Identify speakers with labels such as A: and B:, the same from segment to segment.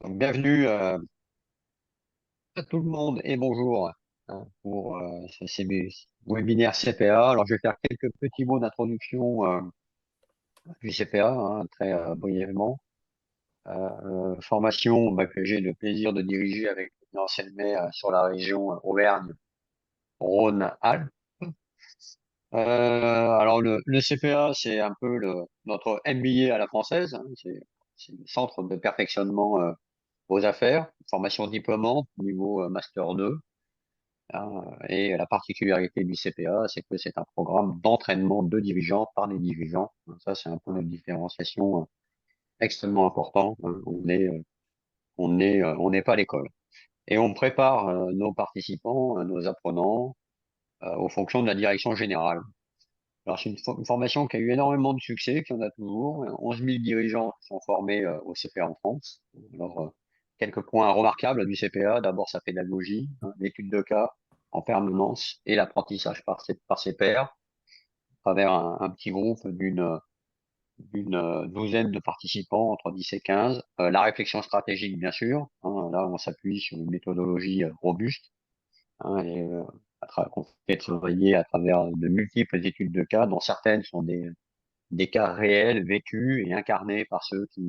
A: Donc, bienvenue à tout le monde et bonjour pour ces webinaires CPA. Alors, je vais faire quelques petits mots d'introduction du CPA, très brièvement. Formation que j'ai le plaisir de diriger avec Lilian Selmet sur la région Auvergne-Rhône-Alpes. Alors, le CPA, c'est un peu notre MBA à la française. C'est le centre de perfectionnement aux affaires, formation diplômante, niveau Master 2. Et la particularité du CPA, c'est que c'est un programme d'entraînement de dirigeants par les dirigeants. Ça, c'est un point de différenciation extrêmement important. On n'est pas à l'école. Et on prépare nos participants, nos apprenants, aux fonctions de la direction générale. Alors, c'est une formation qui a eu énormément de succès, qui en a toujours. 11 000 dirigeants sont formés au CPA en France. Alors, quelques points remarquables du CPA. D'abord, sa pédagogie, l'étude de cas en permanence et l'apprentissage par ses pairs, à travers un petit groupe d'une douzaine de participants, entre 10 et 15. La réflexion stratégique, bien sûr. Là, on s'appuie sur une méthodologie robuste. Et qu'on fait travailler à travers de multiples études de cas, dont certaines sont des cas réels, vécus et incarnés par ceux qui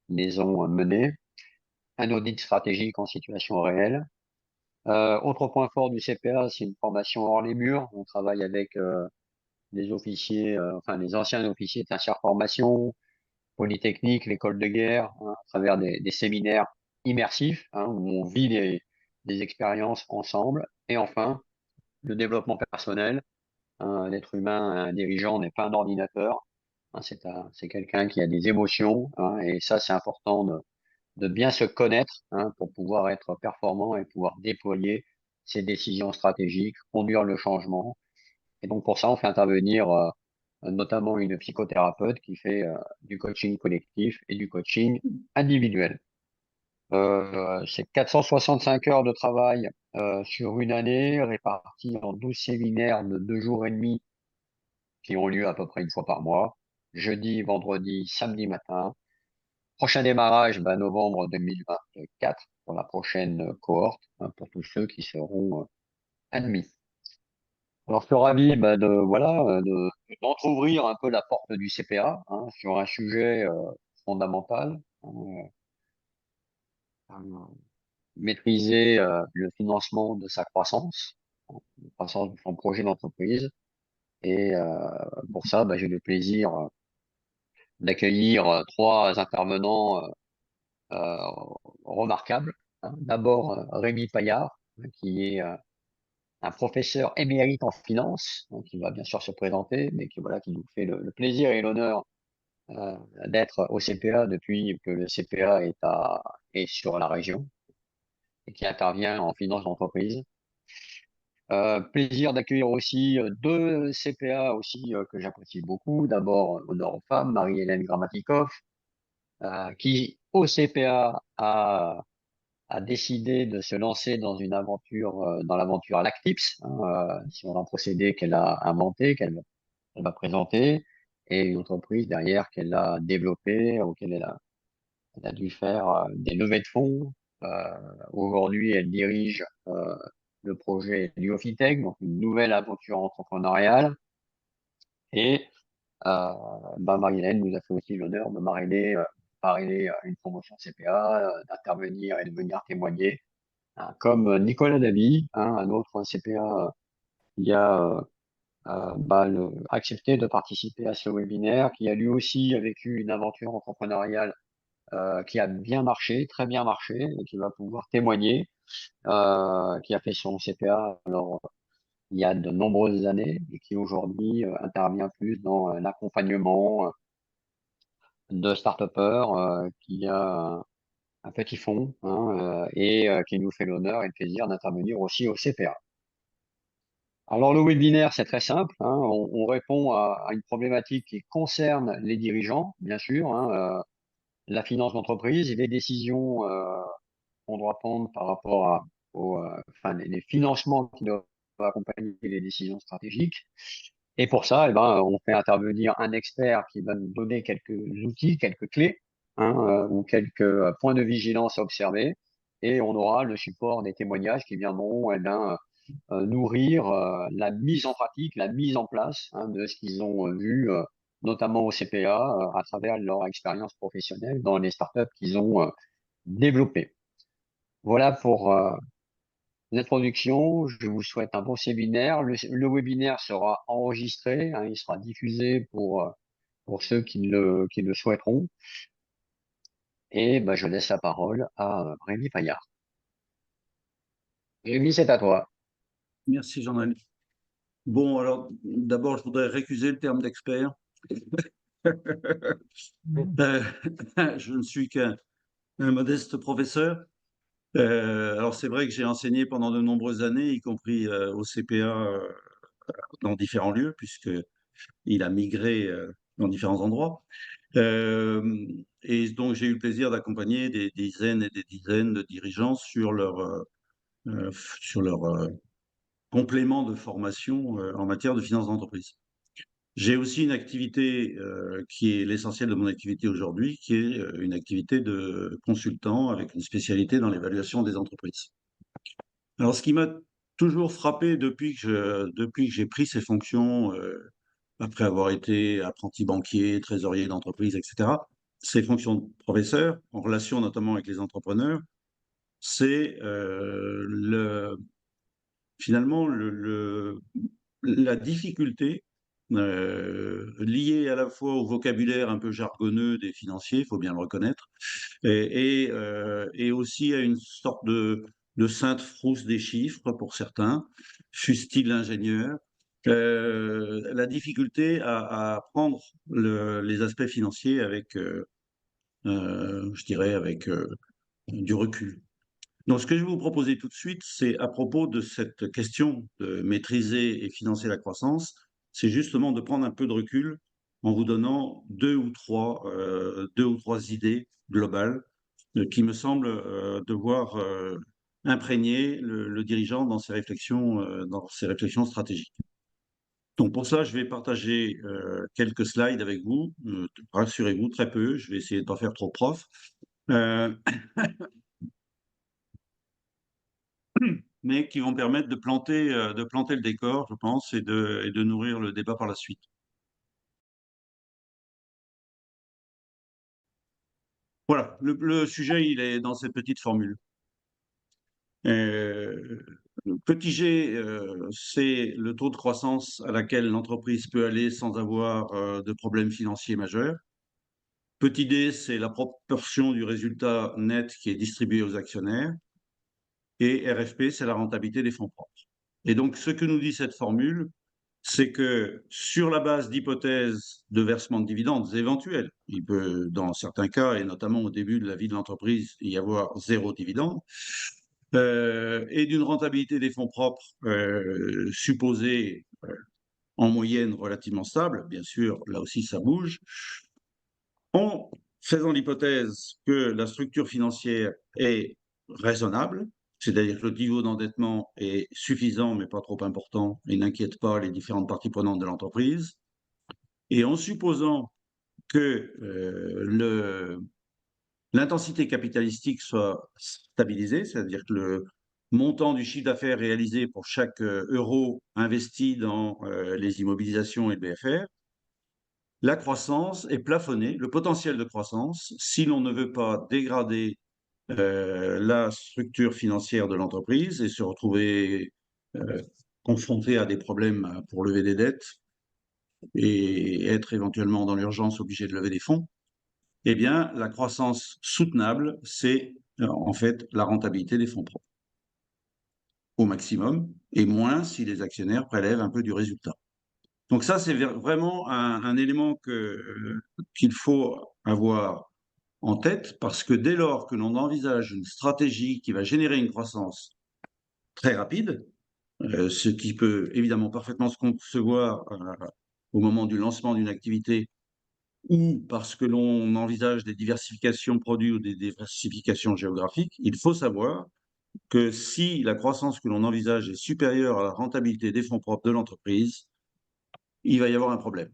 A: les ont menés. Un audit stratégique en situation réelle. Autre point fort du CPA, c'est une formation hors les murs. On travaille avec les officiers, enfin les anciens officiers de formation, Polytechnique, l'école de guerre, à travers des séminaires immersifs, où on vit des expériences ensemble. Et enfin, le développement personnel. L'être humain, un dirigeant n'est pas un ordinateur. C'est quelqu'un qui a des émotions, et ça, c'est important de bien se connaître, pour pouvoir être performant et pouvoir déployer ses décisions stratégiques, conduire le changement. Et donc pour ça, on fait intervenir notamment une psychothérapeute qui fait du coaching collectif et du coaching individuel. C'est 465 heures de travail sur une année, réparties en 12 séminaires de 2 jours et demi qui ont lieu à peu près une fois par mois, jeudi, vendredi, samedi matin. Prochain démarrage, novembre 2024 pour la prochaine cohorte, pour tous ceux qui seront admis. Alors, je suis ravi d'entrouvrir un peu la porte du CPA sur un sujet fondamental, maîtriser le financement de sa croissance, la croissance de son projet d'entreprise. Et pour ça, j'ai le plaisir d'accueillir trois intervenants euh, remarquables. D'abord, Rémi Paillard, qui est un professeur émérite en finance, donc qui va bien sûr se présenter, mais qui nous fait le plaisir et l'honneur d'être au CPA depuis que le CPA est sur la région et qui intervient en finance d'entreprise. Plaisir d'accueillir aussi deux CPA aussi que j'apprécie beaucoup. D'abord, honneur aux femmes, Marie-Hélène Grammatikov, qui au CPA a décidé de se lancer dans une aventure, dans l'aventure Lactips, sur un procédé qu'elle a inventé, qu'elle va présenter, et une entreprise derrière qu'elle a développée, auquel elle a dû faire des levées de fonds. Aujourd'hui, elle dirige le projet du Ofitech, donc une nouvelle aventure entrepreneuriale. Et Marie-Hélène nous a fait aussi l'honneur de parrainer une promotion CPA, d'intervenir et de venir témoigner, comme Nicolas Davy, un autre CPA qui a accepté de participer à ce webinaire, qui a lui aussi vécu une aventure entrepreneuriale qui a bien marché, très bien marché, et qui va pouvoir témoigner, qui a fait son CPA alors il y a de nombreuses années et qui aujourd'hui intervient plus dans l'accompagnement de start-upers, qui a un petit fonds, hein, et qui nous fait l'honneur et le plaisir d'intervenir aussi au CPA. Alors le webinaire, c'est très simple, hein, on répond à une problématique qui concerne les dirigeants, bien sûr, hein, la finance d'entreprise et les décisions qu'on doit prendre par rapport enfin, les financements qui doivent accompagner les décisions stratégiques. Et pour ça, eh ben, on fait intervenir un expert qui va nous donner quelques outils, quelques clés, hein, ou quelques points de vigilance à observer. Et on aura le support des témoignages qui viendront eh ben, nourrir la mise en pratique, la mise en place, hein, de ce qu'ils ont vu, notamment au CPA, à travers leur expérience professionnelle dans les startups qu'ils ont développées. Voilà pour l'introduction. Je vous souhaite un bon séminaire. Le webinaire sera enregistré, hein, il sera diffusé pour ceux qui le souhaiteront. Et ben, je laisse la parole à Rémi Paillard. Rémi, c'est à toi.
B: Merci Jean-Noël. Bon, alors d'abord, je voudrais récuser le terme d'expert. Euh, je ne suis qu'un modeste professeur. Alors c'est vrai que j'ai enseigné pendant de nombreuses années, y compris au CPA dans différents lieux, puisqu'il a migré dans différents endroits. Et donc j'ai eu le plaisir d'accompagner des dizaines et des dizaines de dirigeants sur leur complément de formation en matière de finance d'entreprise. J'ai aussi une activité qui est l'essentiel de mon activité aujourd'hui, qui est une activité de consultant avec une spécialité dans l'évaluation des entreprises. Alors, ce qui m'a toujours frappé depuis que j'ai pris ces fonctions, après avoir été apprenti banquier, trésorier d'entreprise, etc., ces fonctions de professeur, en relation notamment avec les entrepreneurs, c'est finalement la difficulté liée à la fois au vocabulaire un peu jargonneux des financiers, il faut bien le reconnaître, et aussi à une sorte de sainte frousse des chiffres pour certains, fussent-ils ingénieurs, la difficulté à prendre les aspects financiers avec, je dirais, avec du recul. Donc, ce que je vais vous proposer tout de suite, c'est à propos de cette question de maîtriser et financer la croissance, c'est justement de prendre un peu de recul en vous donnant deux ou trois idées globales qui me semblent devoir imprégner le dirigeant dans ses réflexions stratégiques. Donc pour ça, je vais partager quelques slides avec vous. Rassurez-vous, très peu. Je vais essayer de ne pas faire trop prof. Euh, mais qui vont permettre de planter le décor, je pense, et de nourrir le débat par la suite. Voilà, le sujet, il est dans cette petite formule. Petit g, c'est le taux de croissance à laquelle l'entreprise peut aller sans avoir de problème financier majeur. Petit d, c'est la proportion du résultat net qui est distribué aux actionnaires. Et RFP, c'est la rentabilité des fonds propres. Et donc, ce que nous dit cette formule, c'est que sur la base d'hypothèses de versement de dividendes éventuels, il peut, dans certains cas, et notamment au début de la vie de l'entreprise, y avoir zéro dividende, et d'une rentabilité des fonds propres supposée en moyenne relativement stable, bien sûr, là aussi ça bouge, en faisant l'hypothèse que la structure financière est raisonnable, c'est-à-dire que le niveau d'endettement est suffisant mais pas trop important et n'inquiète pas les différentes parties prenantes de l'entreprise, et en supposant que l'intensité capitalistique soit stabilisée, c'est-à-dire que le montant du chiffre d'affaires réalisé pour chaque euro investi dans les immobilisations et le BFR, la croissance est plafonnée, le potentiel de croissance, si l'on ne veut pas dégrader la structure financière de l'entreprise et se retrouver confronté à des problèmes pour lever des dettes et être éventuellement dans l'urgence obligé de lever des fonds, eh bien, la croissance soutenable, c'est en fait la rentabilité des fonds propres au maximum et moins si les actionnaires prélèvent un peu du résultat. Donc ça, c'est vraiment un élément qu'il faut avoir en tête, parce que dès lors que l'on envisage une stratégie qui va générer une croissance très rapide, ce qui peut évidemment parfaitement se concevoir au moment du lancement d'une activité ou parce que l'on envisage des diversifications de produits ou des diversifications géographiques, il faut savoir que si la croissance que l'on envisage est supérieure à la rentabilité des fonds propres de l'entreprise, il va y avoir un problème.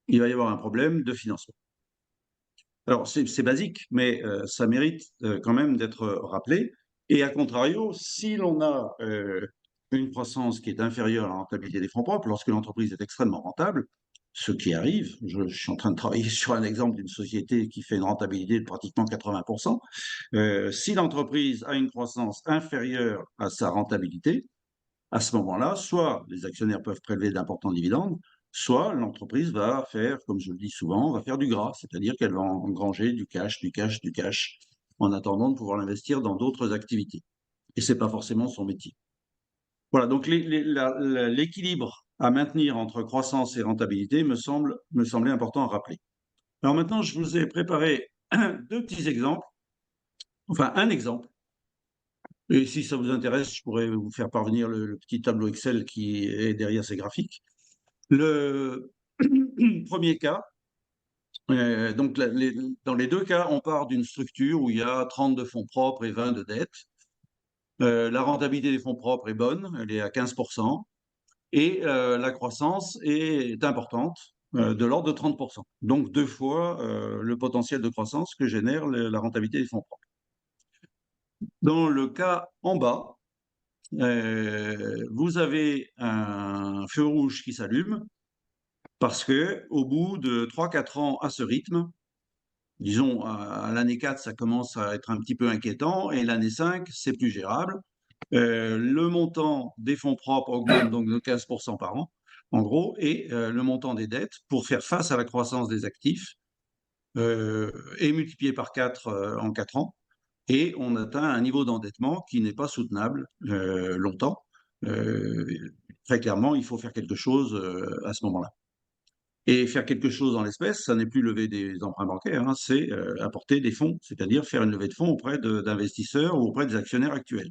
B: Il va y avoir un problème de financement. Alors, c'est basique, mais ça mérite quand même d'être rappelé. Et à contrario, si l'on a une croissance qui est inférieure à la rentabilité des fonds propres, lorsque l'entreprise est extrêmement rentable, ce qui arrive, je suis en train de travailler sur un exemple d'une société qui fait une rentabilité de pratiquement 80%, si l'entreprise a une croissance inférieure à sa rentabilité, à ce moment-là, soit les actionnaires peuvent prélever d'importants dividendes, soit l'entreprise va faire, comme je le dis souvent, va faire du gras, c'est-à-dire qu'elle va engranger du cash, du cash, du cash, en attendant de pouvoir l'investir dans d'autres activités. Et ce n'est pas forcément son métier. Voilà, donc l'équilibre à maintenir entre croissance et rentabilité me semblait important à rappeler. Alors maintenant, je vous ai préparé deux petits exemples, enfin un exemple. Et si ça vous intéresse, je pourrais vous faire parvenir le petit tableau Excel qui est derrière ces graphiques. Le premier cas, donc dans les deux cas, on part d'une structure où il y a 30 de fonds propres et 20 de dettes. La rentabilité des fonds propres est bonne, elle est à 15%, et la croissance est importante, de l'ordre de 30%. Donc deux fois le potentiel de croissance que génère la rentabilité des fonds propres. Dans le cas en bas, vous avez un feu rouge qui s'allume parce que au bout de 3-4 ans à ce rythme, disons à l'année 4, ça commence à être un petit peu inquiétant et l'année 5, c'est plus gérable. Le montant des fonds propres augmente donc de 15% par an, en gros, et le montant des dettes, pour faire face à la croissance des actifs, est multiplié par 4 en 4 ans. Et on atteint un niveau d'endettement qui n'est pas soutenable longtemps. Très clairement, il faut faire quelque chose à ce moment-là. Et faire quelque chose en l'espèce, ça n'est plus lever des emprunts bancaires, hein, c'est apporter des fonds, c'est-à-dire faire une levée de fonds auprès d'investisseurs ou auprès des actionnaires actuels,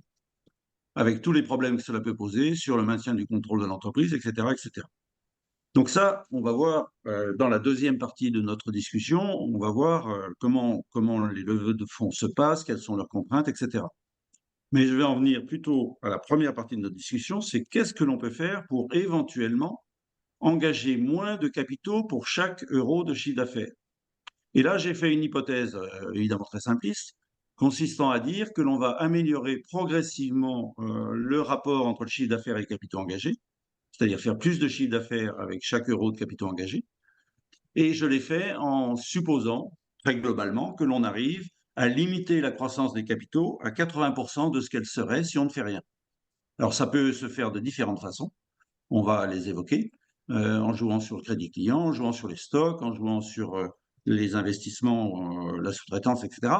B: avec tous les problèmes que cela peut poser sur le maintien du contrôle de l'entreprise, etc., etc. Donc ça, on va voir dans la deuxième partie de notre discussion, on va voir comment les levées de fonds se passent, quelles sont leurs contraintes, etc. Mais je vais en venir plutôt à la première partie de notre discussion, c'est qu'est-ce que l'on peut faire pour éventuellement engager moins de capitaux pour chaque euro de chiffre d'affaires. Et là, j'ai fait une hypothèse évidemment très simpliste, consistant à dire que l'on va améliorer progressivement le rapport entre le chiffre d'affaires et les capitaux engagés, c'est-à-dire faire plus de chiffre d'affaires avec chaque euro de capitaux engagés. Et je l'ai fait en supposant, très globalement, que l'on arrive à limiter la croissance des capitaux à 80% de ce qu'elle serait si on ne fait rien. Alors, ça peut se faire de différentes façons. On va les évoquer en jouant sur le crédit client, en jouant sur les stocks, en jouant sur les investissements, la sous-traitance, etc.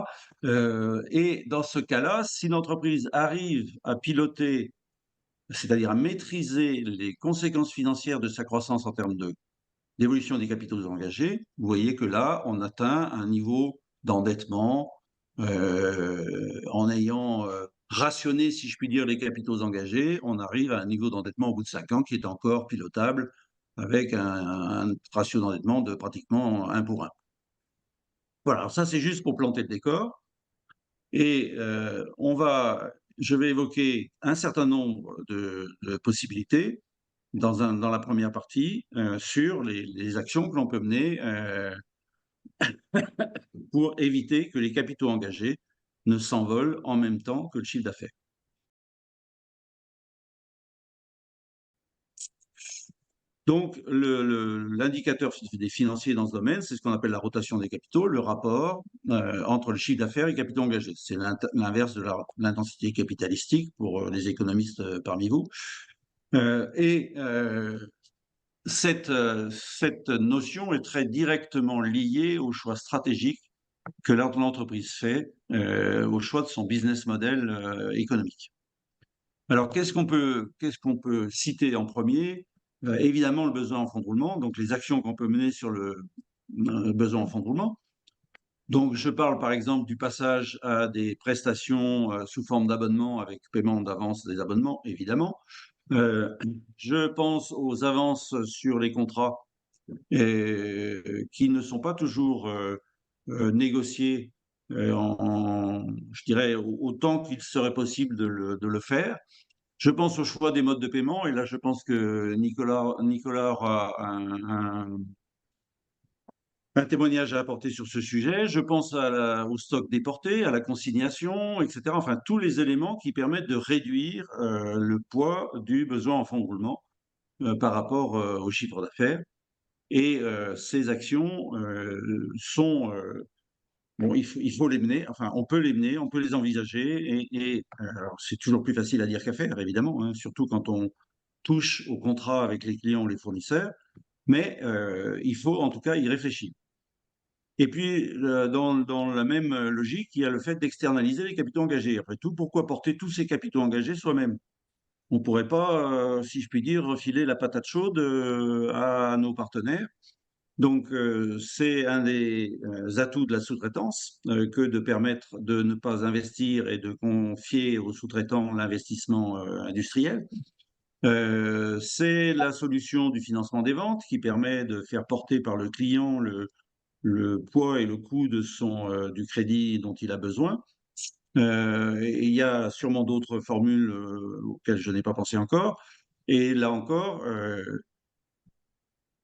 B: Et dans ce cas-là, si l'entreprise arrive à piloter, c'est-à-dire à maîtriser les conséquences financières de sa croissance en termes d'évolution des capitaux engagés, vous voyez que là, on atteint un niveau d'endettement en ayant rationné, si je puis dire, les capitaux engagés, on arrive à un niveau d'endettement au bout de 5 ans qui est encore pilotable avec un ratio d'endettement de pratiquement 1 pour 1. Voilà, alors ça c'est juste pour planter le décor. Et je vais évoquer un certain nombre de possibilités dans la première partie sur les actions que l'on peut mener pour éviter que les capitaux engagés ne s'envolent en même temps que le chiffre d'affaires. Donc, l'indicateur des financiers dans ce domaine, c'est ce qu'on appelle la rotation des capitaux, le rapport entre le chiffre d'affaires et les capitaux engagés. C'est l'inverse de l'intensité capitalistique pour les économistes parmi vous. Cette notion est très directement liée au choix stratégique que l'entreprise fait, au choix de son business model économique. Alors, qu'est-ce qu'on peut citer en premier? Évidemment, le besoin en fonds de roulement, donc les actions qu'on peut mener sur le besoin en fonds de roulement. Donc, je parle par exemple du passage à des prestations sous forme d'abonnement avec paiement d'avance des abonnements, évidemment. Euh, je pense aux avances sur les contrats qui ne sont pas toujours négociées je dirais, autant qu'il serait possible de le faire. Je pense au choix des modes de paiement, et là, je pense que Nicolas aura un témoignage à apporter sur ce sujet. Je pense au stock déporté, à la consignation, etc. Enfin, tous les éléments qui permettent de réduire le poids du besoin en fonds de roulement par rapport au chiffre d'affaires. Et ces actions sont bon, il faut les mener, enfin, on peut les mener, on peut les envisager, alors, c'est toujours plus facile à dire qu'à faire, évidemment, hein, surtout quand on touche au contrat avec les clients ou les fournisseurs, mais il faut en tout cas y réfléchir. Et puis, dans la même logique, il y a le fait d'externaliser les capitaux engagés. Après tout, pourquoi porter tous ces capitaux engagés soi-même? On ne pourrait pas, si je puis dire, refiler la patate chaude à nos partenaires. Donc, c'est un des atouts de la sous-traitance que de permettre de ne pas investir et de confier aux sous-traitants l'investissement industriel. C'est la solution du financement des ventes qui permet de faire porter par le client le poids et le coût du crédit dont il a besoin. Et il y a sûrement d'autres formules auxquelles je n'ai pas pensé encore. Et là encore,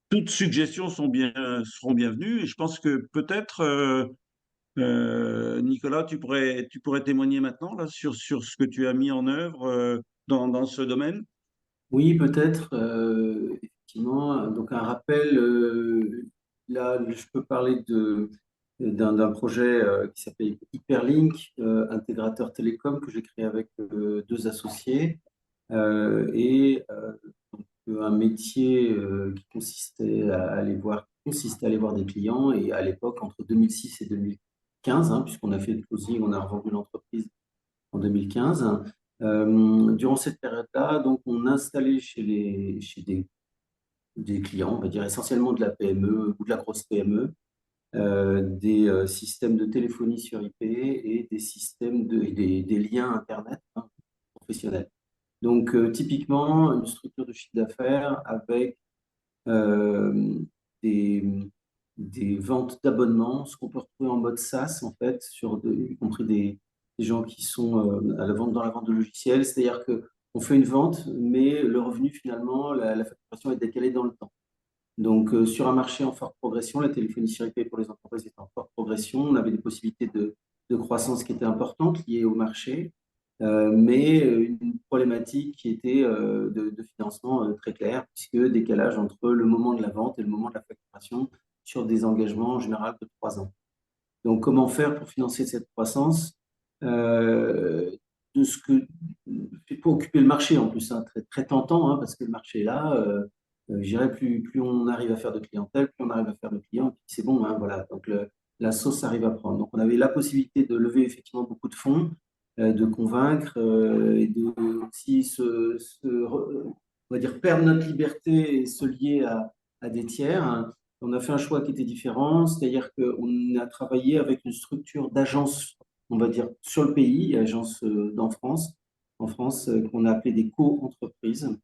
B: toutes suggestions seront bienvenues. Et je pense que peut-être, Nicolas, tu pourrais témoigner maintenant là, sur ce que tu as mis en œuvre dans ce domaine.
C: Oui, peut-être, effectivement. Donc, un rappel, là, je peux parler d'un projet qui s'appelle Hyperlink, intégrateur télécom, que j'ai créé avec deux associés. Donc, un métier qui consistait à aller voir des clients. Et à l'époque, entre 2006 et 2015, hein, puisqu'on a fait le closing, on a revendu l'entreprise en 2015. Durant cette période-là, donc, on installait chez des clients, on va dire essentiellement de la PME ou de la grosse PME, des systèmes de téléphonie sur IP et des systèmes et des liens Internet, hein, professionnels. Donc, typiquement, une structure de chiffre d'affaires avec euh, des, des ventes d'abonnements, ce qu'on peut retrouver en mode SaaS, en fait, y compris des gens qui sont dans la vente de logiciels. C'est-à-dire qu'on fait une vente, mais le revenu, finalement, la facturation est décalée dans le temps. Donc, sur un marché en forte progression, la téléphonie sur IP pour les entreprises est en forte progression. On avait des possibilités de croissance qui étaient importantes liées au marché, mais une problématique qui était de financement très claire, puisque décalage entre le moment de la vente et le moment de la facturation sur des engagements en général de 3 ans. Donc, comment faire pour financer cette croissance euh, de ce que, pour occuper le marché en plus, hein, très, très tentant, hein, parce que le marché est là. Je dirais, plus on arrive à faire de clientèle, plus on arrive à faire de clients, puis c'est bon, hein, voilà. Donc, la sauce arrive à prendre. Donc, on avait la possibilité de lever effectivement beaucoup de fonds, de convaincre et de aussi on va dire, perdre notre liberté et se lier à des tiers, hein. On a fait un choix qui était différent, c'est-à-dire qu'on a travaillé avec une structure d'agence, on va dire, sur le pays, agence en France, qu'on a appelé des co-entreprises.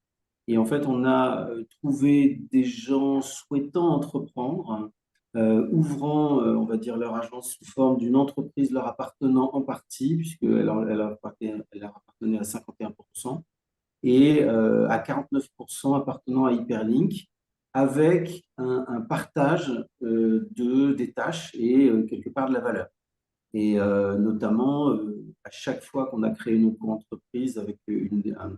C: Et en fait, on a trouvé des gens souhaitant entreprendre, ouvrant, on va dire, leur agence sous forme d'une entreprise leur appartenant en partie, elle leur appartenait à 51%, et à 49% appartenant à Hyperlink, avec un partage des tâches et quelque part de la valeur. Et notamment, à chaque fois qu'on a créé une co-entreprise avec un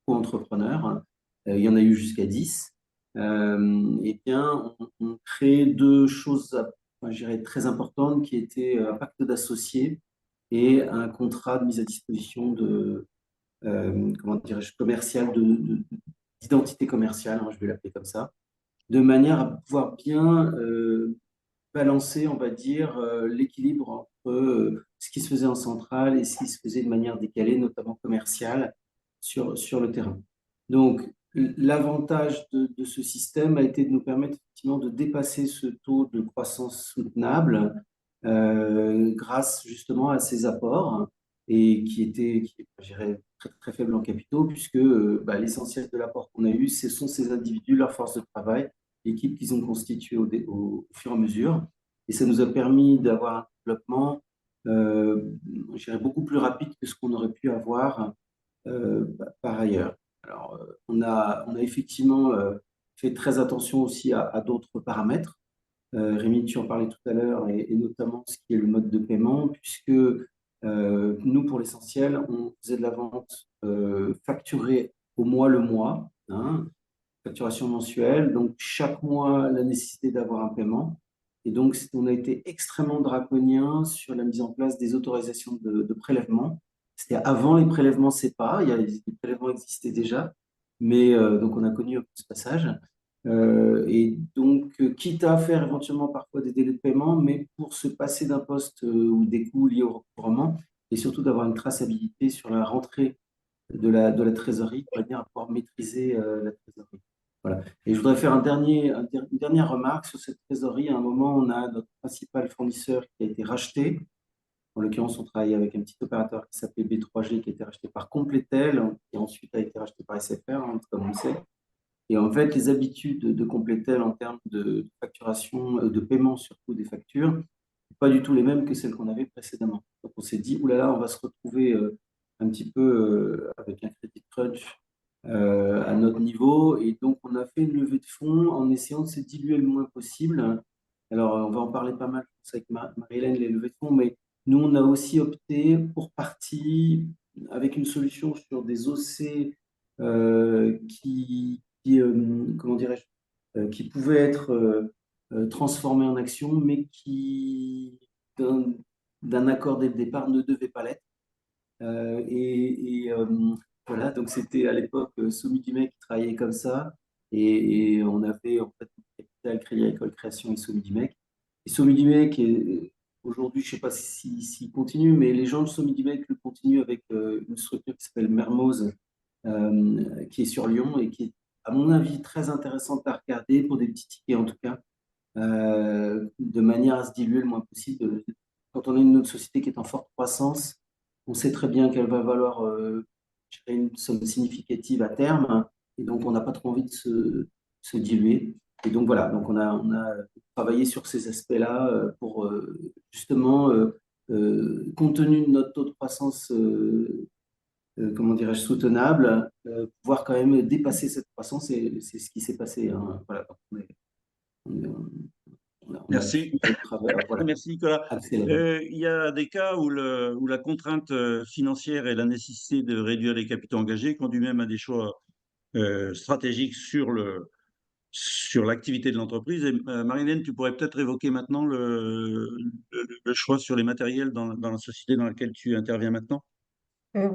C: co-entrepreneur, il y en a eu jusqu'à 10, eh bien, on crée deux choses, enfin, je dirais, très importantes qui étaient un pacte d'associés et un contrat de mise à disposition comment dirais-je, commerciale, d'identité commerciale, hein, je vais l'appeler comme ça, de manière à pouvoir bien balancer, on va dire, l'équilibre entre ce qui se faisait en centrale et ce qui se faisait de manière décalée, notamment commerciale, sur le terrain. Donc, l'avantage de ce système a été de nous permettre effectivement de dépasser ce taux de croissance soutenable grâce justement à ces apports et je dirais, très, très faibles en capitaux, puisque l'essentiel de l'apport qu'on a eu, ce sont ces individus, leur force de travail, l'équipe qu'ils ont constituée au fur et à mesure. Et ça nous a permis d'avoir un développement, je dirais, beaucoup plus rapide que ce qu'on aurait pu avoir par ailleurs. Alors, on a effectivement fait très attention aussi à d'autres paramètres. Rémi, tu en parlais tout à l'heure, et notamment ce qui est le mode de paiement, puisque nous, pour l'essentiel, on faisait de la vente facturée au mois le mois, hein, facturation mensuelle, donc chaque mois, la nécessité d'avoir un paiement. Et donc, on a été extrêmement draconien sur la mise en place des autorisations de prélèvement. C'était avant les prélèvements CEPA, les prélèvements existaient déjà, mais donc on a connu un peu ce passage. Et donc, quitte à faire éventuellement parfois des délais de paiement, mais pour se passer d'un poste ou des coûts liés au recouvrement, et surtout d'avoir une traçabilité sur la rentrée de la trésorerie, de manière à pouvoir maîtriser la trésorerie. Voilà. Et je voudrais faire une dernière remarque sur cette trésorerie. À un moment, on a notre principal fournisseur qui a été racheté. En l'occurrence, on travaille avec un petit opérateur qui s'appelait B3G, qui a été racheté par Completel, et ensuite a été racheté par SFR, hein, comme on le sait. Et en fait, les habitudes de Completel en termes de facturation, de paiement surtout des factures, pas du tout les mêmes que celles qu'on avait précédemment. Donc on s'est dit, oulala, on va se retrouver un petit peu avec un credit crunch à notre niveau. Et donc on a fait une levée de fonds en essayant de se diluer le moins possible. Alors on va en parler pas mal, je pense, avec Marie-Hélène, les levées de fonds, mais nous, on a aussi opté pour partie avec une solution sur des OC comment dirais-je, qui pouvaient être transformés en actions, mais qui, d'un accord dès le départ, ne devaient pas l'être. Voilà, donc c'était à l'époque Somi Dumec qui travaillait comme ça, et on avait en fait Capital, Crédit Agricole Création et Somi Dumec. Et Somi Dumec, aujourd'hui, je ne sais pas s'il continue, mais les gens de Somi Dumec le continuent avec une structure qui s'appelle Mermoz, qui est sur Lyon et qui est, à mon avis, très intéressante à regarder pour des petits tickets en tout cas, de manière à se diluer le moins possible. Quand on a une autre société qui est en forte croissance, on sait très bien qu'elle va valoir je dirais, une somme significative à terme, et donc on n'a pas trop envie de se diluer. Et donc voilà, donc on a travaillé sur ces aspects-là pour justement, compte tenu de notre taux de croissance comment dirais-je, soutenable, pouvoir quand même dépasser cette croissance, et c'est ce qui s'est passé, hein. Voilà, donc on a
B: Merci.
C: pu voilà,
B: Merci Nicolas.
C: accélérer.
B: Il y a des cas où la contrainte financière et la nécessité de réduire les capitaux engagés conduit même à des choix stratégiques sur l'activité de l'entreprise. Et Marie-Hélène, tu pourrais peut-être évoquer maintenant le choix sur les matériels dans la société dans laquelle tu interviens maintenant.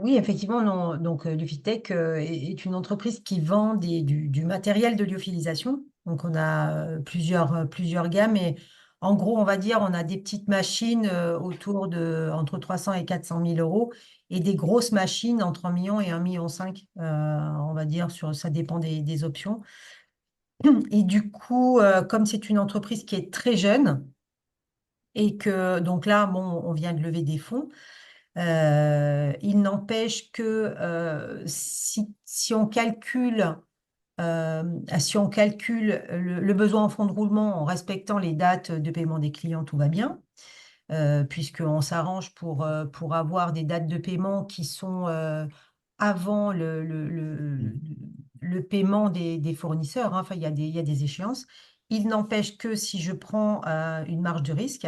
D: Oui, effectivement, non. Donc, Lufitech est une entreprise qui vend du matériel de lyophilisation. Donc, on a plusieurs gammes. Et en gros, on va dire, on a des petites machines autour de entre 300 et 400 000 euros, et des grosses machines entre 1 million et 1,5 million, on va dire, ça dépend des options. Et du coup, comme c'est une entreprise qui est très jeune, et que, donc là, bon, on vient de lever des fonds. Il n'empêche que si on calcule, le besoin en fonds de roulement en respectant les dates de paiement des clients, tout va bien, puisqu'on s'arrange pour avoir des dates de paiement qui sont avant le paiement des fournisseurs, hein. Enfin, il y a des échéances. Il n'empêche que si je prends une marge de risque,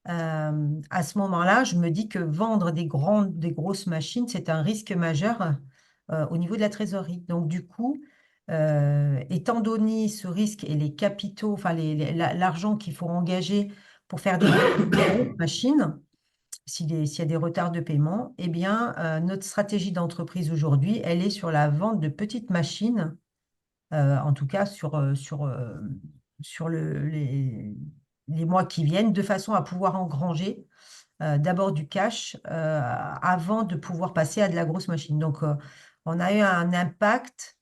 D: à ce moment-là, je me dis que vendre des grosses machines, c'est un risque majeur au niveau de la trésorerie. Donc, du coup, étant donné ce risque et les capitaux, enfin l'argent qu'il faut engager pour faire des grosses machines, s'il y a des retards de paiement, eh bien, notre stratégie d'entreprise aujourd'hui, elle est sur la vente de petites machines, en tout cas sur les mois qui viennent, de façon à pouvoir engranger d'abord du cash avant de pouvoir passer à de la grosse machine. Donc, on a eu un impact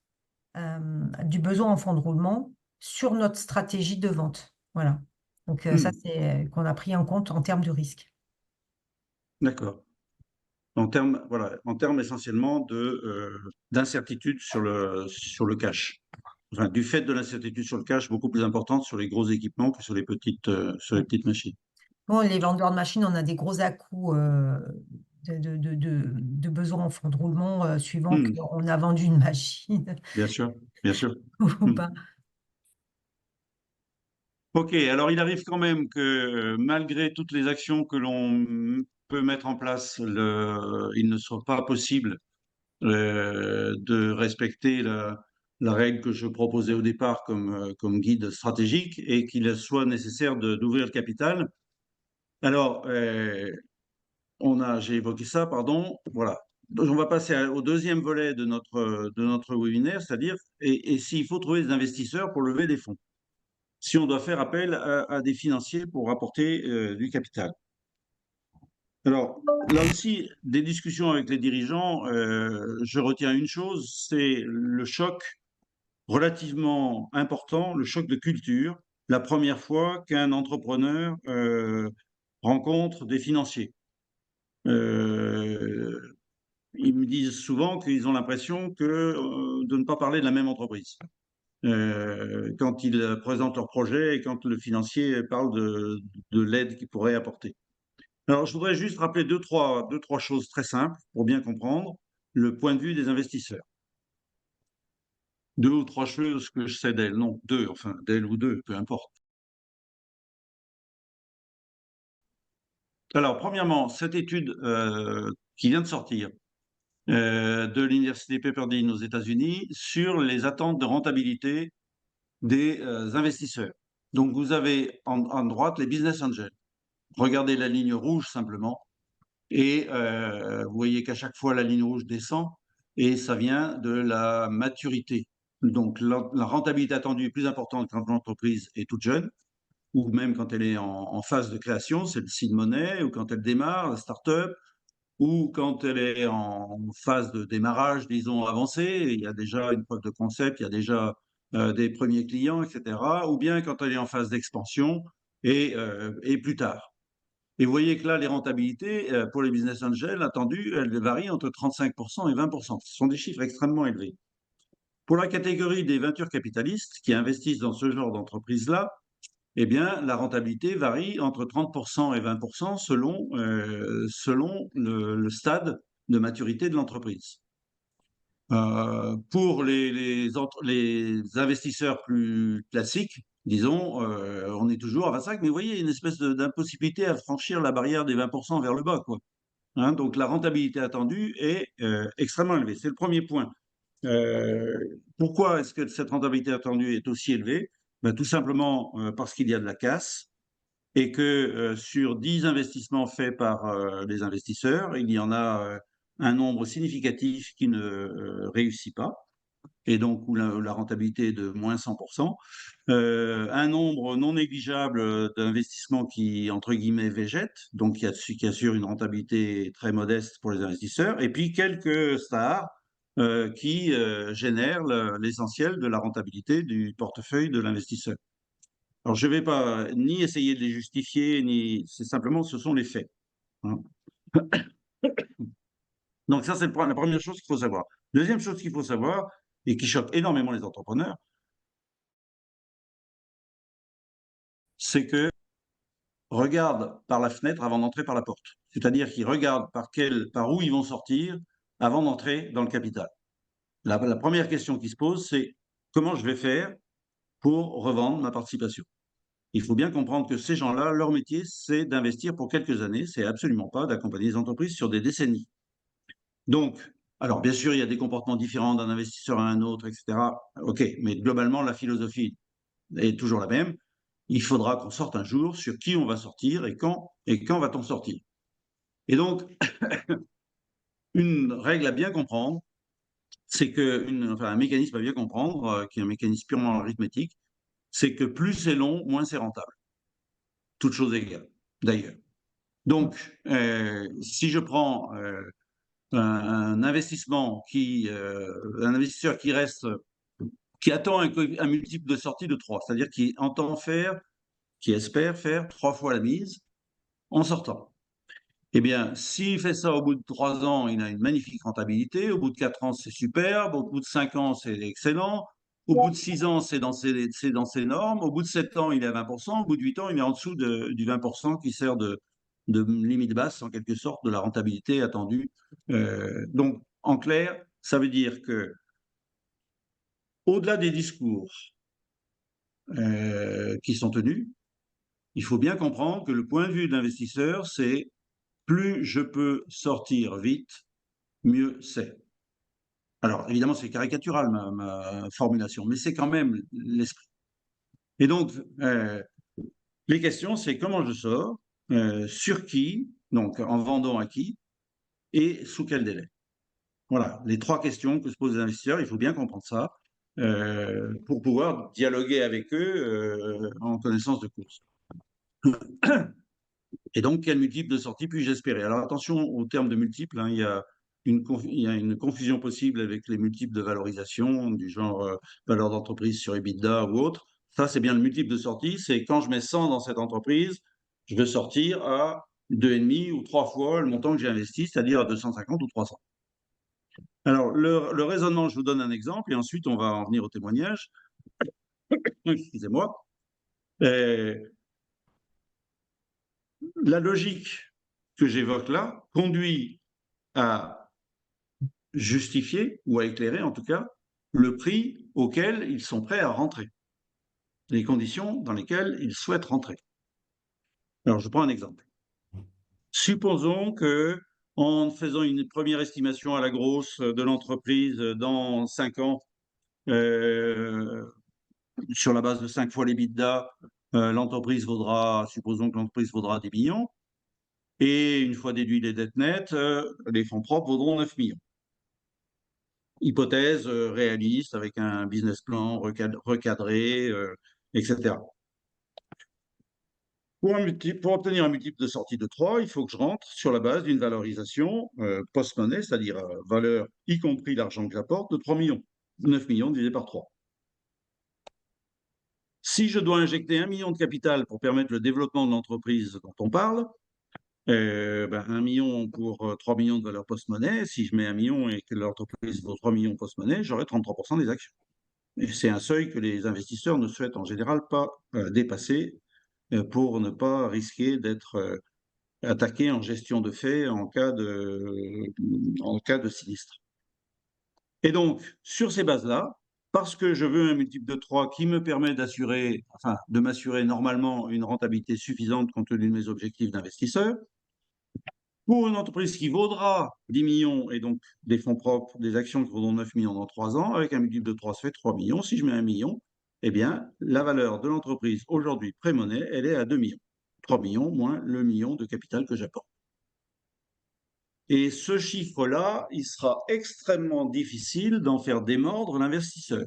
D: du besoin en fonds de roulement sur notre stratégie de vente. Voilà. Donc ça, c'est qu'on a pris en compte en termes de risque.
B: D'accord. Voilà, en termes essentiellement d'incertitude sur le cash. Enfin, du fait de l'incertitude sur le cash, beaucoup plus importante sur les gros équipements que sur les petites machines.
D: Bon, les vendeurs de machines, on a des gros à-coups de besoins en fonds de roulement suivant
B: Hmm,
D: qu'on a vendu une machine
B: bien sûr, bien sûr.
D: ou
B: Hmm.
D: pas.
B: Ok, alors il arrive quand même que malgré toutes les actions que l'on peut mettre en place, il ne soit pas possible de respecter la règle que je proposais au départ comme guide stratégique et qu'il soit nécessaire d'ouvrir le capital. Alors, j'ai évoqué ça, pardon. Voilà. Donc, on va passer au deuxième volet de notre webinaire, c'est-à-dire, et s'il faut trouver des investisseurs pour lever des fonds, si on doit faire appel à des financiers pour apporter du capital. Alors, là aussi, des discussions avec les dirigeants, je retiens une chose, c'est le choc relativement important, le choc de culture, la première fois qu'un entrepreneur rencontre des financiers. Ils me disent souvent qu'ils ont l'impression de ne pas parler de la même entreprise quand ils présentent leur projet et quand le financier parle de l'aide qu'il pourrait apporter. Alors, je voudrais juste rappeler deux, trois choses très simples pour bien comprendre le point de vue des investisseurs. Deux ou trois choses que je sais d'elle, non, deux, enfin, d'elle ou deux, peu importe. Alors, premièrement, cette étude qui vient de sortir de l'université Pepperdine aux États-Unis sur les attentes de rentabilité des investisseurs. Donc, vous avez en droite les business angels. Regardez la ligne rouge simplement et vous voyez qu'à chaque fois la ligne rouge descend et ça vient de la maturité. Donc, la rentabilité attendue est plus importante quand l'entreprise est toute jeune ou même quand elle est en phase de création, c'est le seed money, ou quand elle démarre, la start-up, ou quand elle est en phase de démarrage, disons, avancée, il y a déjà une preuve de concept, il y a déjà des premiers clients, etc., ou bien quand elle est en phase d'expansion et plus tard. Et vous voyez que là, les rentabilités pour les business angels attendues, elles varient entre 35% et 20%. Ce sont des chiffres extrêmement élevés. Pour la catégorie des ventures capitalistes qui investissent dans ce genre d'entreprise-là, eh bien, la rentabilité varie entre 30% et 20% selon le stade de maturité de l'entreprise. Pour les investisseurs plus classiques, disons, on est toujours à 25, mais vous voyez, il y a une espèce d'impossibilité à franchir la barrière des 20% vers le bas, quoi. Hein, donc, la rentabilité attendue est extrêmement élevée. C'est le premier point. Pourquoi est-ce que cette rentabilité attendue est aussi élevée? Ben, tout simplement parce qu'il y a de la casse et que sur 10 investissements faits par les investisseurs, il y en a un nombre significatif qui ne réussit pas, et donc où la rentabilité est de moins 100%, un nombre non négligeable d'investissements qui, entre guillemets, végètent, donc qui assure une rentabilité très modeste pour les investisseurs, et puis quelques stars qui génèrent l'essentiel de la rentabilité du portefeuille de l'investisseur. Alors, je ne vais pas ni essayer de les justifier, ni c'est simplement ce sont les faits. Hein. Donc, ça, c'est la première chose qu'il faut savoir. Deuxième chose qu'il faut savoir, et qui choque énormément les entrepreneurs, c'est que regardent par la fenêtre avant d'entrer par la porte. C'est-à-dire qu'ils regardent par où ils vont sortir avant d'entrer dans le capital. La première question qui se pose, c'est comment je vais faire pour revendre ma participation? Il faut bien comprendre que ces gens-là, leur métier, c'est d'investir pour quelques années. C'est absolument pas d'accompagner les entreprises sur des décennies. Donc, alors bien sûr, il y a des comportements différents d'un investisseur à un autre, etc. OK, mais globalement, la philosophie est toujours la même. Il faudra qu'on sorte un jour sur qui on va sortir et quand va-t-on sortir. Et donc, une règle à bien comprendre, c'est que, enfin, un mécanisme à bien comprendre, qui est un mécanisme purement arithmétique, c'est que plus c'est long, moins c'est rentable. Toute chose égale, d'ailleurs. Donc, si je prends un investisseur qui attend un multiple de sortie de 3, c'est-à-dire qui entend faire qui espère faire 3 fois la mise en sortant. Eh bien, s'il fait ça au bout de 3 ans, il a une magnifique rentabilité. Au bout de 4 ans, c'est superbe. Au bout de 5 ans, c'est excellent. Au bout de 6 ans, c'est dans ses normes. Au bout de 7 ans, il est à 20%. Au bout de 8 ans, il est en dessous du 20% qui sert de limite basse, en quelque sorte, de la rentabilité attendue. Donc, en clair, ça veut dire que, au-delà des discours qui sont tenus, il faut bien comprendre que le point de vue de l'investisseur, c'est plus je peux sortir vite, mieux c'est. Alors, évidemment, c'est caricatural ma formulation, mais c'est quand même l'esprit. Et donc, les questions, c'est comment je sors, sur qui, donc en vendant à qui, et sous quel délai. Voilà, les 3 questions que se posent les investisseurs, il faut bien comprendre ça pour pouvoir dialoguer avec eux en connaissance de cause. Et donc, quel multiple de sortie puis-je espérer? Alors, attention au terme de multiple, hein, il y a une confusion possible avec les multiples de valorisation, du genre valeur d'entreprise sur EBITDA ou autre. Ça, c'est bien le multiple de sortie, c'est quand je mets 100 dans cette entreprise, je veux sortir à 2,5 ou 3 fois le montant que j'ai investi, c'est-à-dire à 250 ou 300. Alors, le raisonnement, je vous donne un exemple, et ensuite on va en venir au témoignage. Excusez-moi. La logique que j'évoque là conduit à justifier, ou à éclairer en tout cas, le prix auquel ils sont prêts à rentrer, les conditions dans lesquelles ils souhaitent rentrer. Alors, je prends un exemple. Supposons que, en faisant une première estimation à la grosse de l'entreprise dans 5 ans, sur la base de 5 fois l'EBITDA, l'entreprise vaudra, supposons que l'entreprise vaudra 10 millions, et une fois déduit les dettes nettes, les fonds propres vaudront 9 millions. Hypothèse réaliste avec un business plan recadré, etc. Pour obtenir un multiple de sortie de 3, il faut que je rentre sur la base d'une valorisation post-monnaie, c'est-à-dire valeur y compris l'argent que j'apporte, de 3 millions. 9 millions divisé par 3. Si je dois injecter 1 million de capital pour permettre le développement de l'entreprise dont on parle, 1 million pour 3 millions de valeur post-monnaie, si je mets 1 million et que l'entreprise vaut 3 millions post-monnaie, j'aurai 33% des actions. Et c'est un seuil que les investisseurs ne souhaitent en général pas dépasser pour ne pas risquer d'être attaqués en gestion de fait en cas de sinistre. Et donc, sur ces bases-là, parce que je veux un multiple de 3 qui me permet de m'assurer normalement une rentabilité suffisante compte tenu de mes objectifs d'investisseur, pour une entreprise qui vaudra 10 millions et donc des fonds propres, des actions qui vaudront 9 millions dans 3 ans, avec un multiple de 3, ça fait 3 millions. Si je mets 1 million, eh bien, la valeur de l'entreprise aujourd'hui pré-monnaie, elle est à 2 millions. 3 millions moins le million de capital que j'apporte. Et ce chiffre-là, il sera extrêmement difficile d'en faire démordre l'investisseur,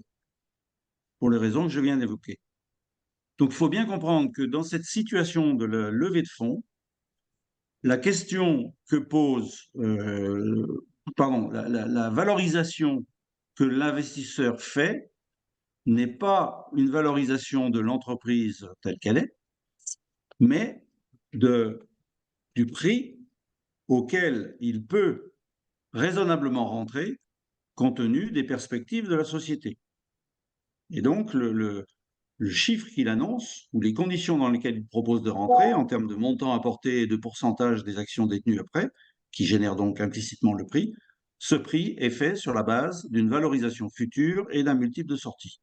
B: pour les raisons que je viens d'évoquer. Donc, il faut bien comprendre que dans cette situation de la levée de fonds, la question que pose, la valorisation que l'investisseur fait n'est pas une valorisation de l'entreprise telle qu'elle est, mais du prix auquel il peut raisonnablement rentrer compte tenu des perspectives de la société. Et donc, le chiffre qu'il annonce, ou les conditions dans lesquelles il propose de rentrer, en termes de montant apporté et de pourcentage des actions détenues après, qui génère donc implicitement le prix, ce prix est fait sur la base d'une valorisation future et d'un multiple de sortie,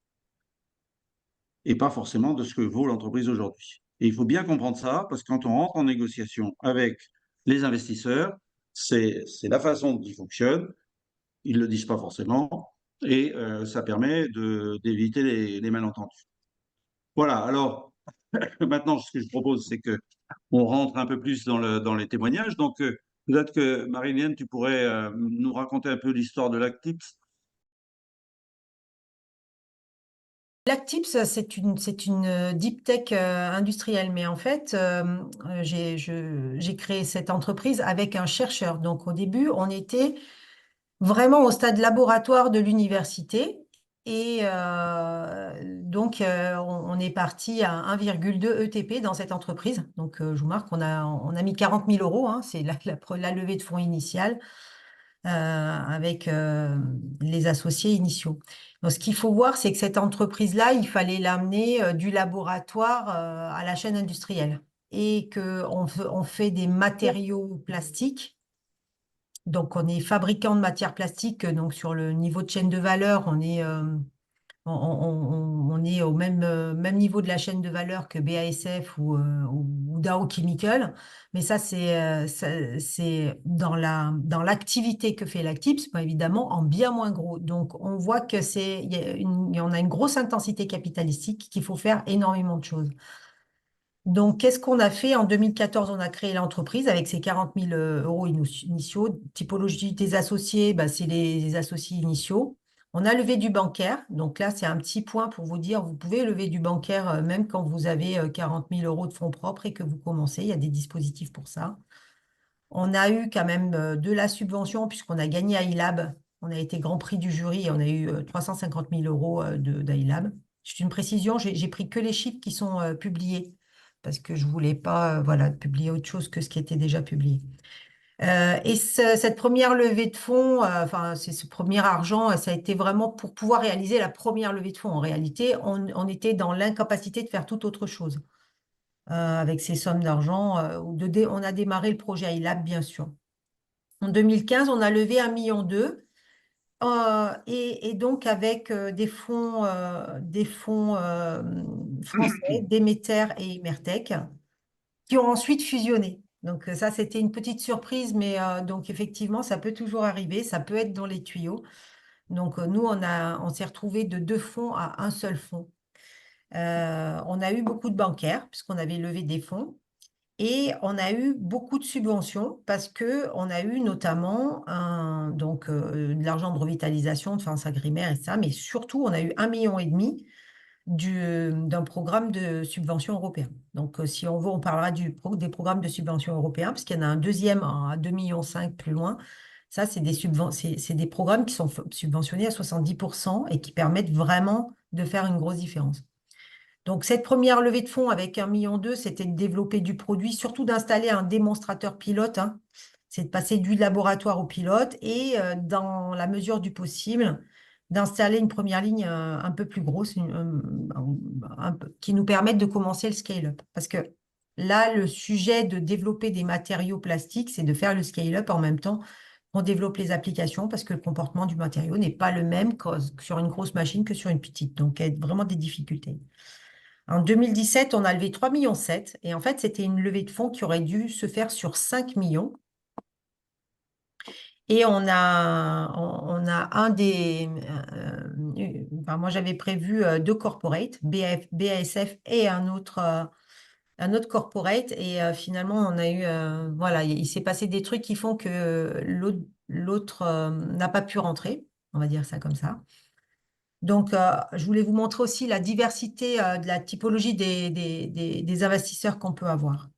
B: et pas forcément de ce que vaut l'entreprise aujourd'hui. Et il faut bien comprendre ça, parce que quand on rentre en négociation avec les investisseurs, c'est la façon dont ils fonctionnent, ils ne le disent pas forcément, et ça permet d'éviter les malentendus. Voilà, alors maintenant, ce que je propose, c'est qu'on rentre un peu plus dans les témoignages. Donc, peut-être que, Marie-Hélène, tu pourrais nous raconter un peu l'histoire de Lactips.
D: Lactips, c'est une deep tech industrielle, mais en fait, j'ai créé cette entreprise avec un chercheur. Donc, au début, on était vraiment au stade laboratoire de l'université. Et donc, on est parti à 1,2 ETP dans cette entreprise. Donc, je vous marque, on a mis 40 000 euros, hein, c'est la levée de fonds initiale avec les associés initiaux. Donc, ce qu'il faut voir, c'est que cette entreprise-là, il fallait l'amener du laboratoire à la chaîne industrielle et qu'on fait des matériaux plastiques. Donc, on est fabricant de matières plastiques. Donc, sur le niveau de chaîne de valeur, on est on est au même niveau de la chaîne de valeur que BASF ou Dow Chemical, mais ça, c'est dans l'activité que fait l'Actips, bien évidemment, en bien moins gros. Donc, on voit il y en a une grosse intensité capitalistique, qu'il faut faire énormément de choses. Donc, qu'est-ce qu'on a fait? En 2014, on a créé l'entreprise avec ses 40 000 euros initiaux. Typologie des associés, bah, c'est les associés initiaux. On a levé du bancaire. Donc là, c'est un petit point pour vous dire, vous pouvez lever du bancaire même quand vous avez 40 000 euros de fonds propres et que vous commencez. Il y a des dispositifs pour ça. On a eu quand même de la subvention puisqu'on a gagné à iLab. On a été grand prix du jury et on a eu 350 000 euros d'ILab. C'est une précision, j'ai pris que les chiffres qui sont publiés parce que je ne voulais pas voilà, publier autre chose que ce qui était déjà publié. Et cette première levée de fonds, enfin, c'est ce premier argent, ça a été vraiment pour pouvoir réaliser la première levée de fonds. En réalité, on était dans l'incapacité de faire toute autre chose avec ces sommes d'argent. On a démarré le projet iLab, bien sûr. En 2015, on a levé 1,2 million et donc avec des fonds français, Demeter et Imertec, qui ont ensuite fusionné. Donc ça, c'était une petite surprise, mais donc effectivement, ça peut toujours arriver, ça peut être dans les tuyaux. Donc nous, on s'est retrouvé de 2 fonds à un seul fonds. On a eu beaucoup de bancaires, puisqu'on avait levé des fonds. Et on a eu beaucoup de subventions parce qu'on a eu notamment de l'argent de revitalisation, de France Agrimaire et ça, mais surtout, on a eu 1,5 million d'un programme de subvention européen. Donc, si on veut, on parlera des programmes de subvention européens, parce qu'il y en a un deuxième à 2,5 millions plus loin. Ça, c'est des programmes qui sont subventionnés à 70% et qui permettent vraiment de faire une grosse différence. Donc, cette première levée de fonds avec 1,2 million, c'était de développer du produit, surtout d'installer un démonstrateur pilote. Hein. C'est de passer du laboratoire au pilote et, dans la mesure du possible, d'installer une première ligne un peu plus grosse qui nous permette de commencer le scale-up. Parce que là, le sujet de développer des matériaux plastiques, c'est de faire le scale-up en même temps qu'on développe les applications parce que le comportement du matériau n'est pas le même sur une grosse machine que sur une petite. Donc, il y a vraiment des difficultés. En 2017, on a levé 3,7 millions et en fait, c'était une levée de fonds qui aurait dû se faire sur 5 millions. Et on a moi, j'avais prévu 2 corporates, BASF et un autre corporate. Et finalement, on a eu, voilà, il s'est passé des trucs qui font que l'autre n'a pas pu rentrer, on va dire ça comme ça. Donc, je voulais vous montrer aussi la diversité de la typologie des investisseurs qu'on peut avoir.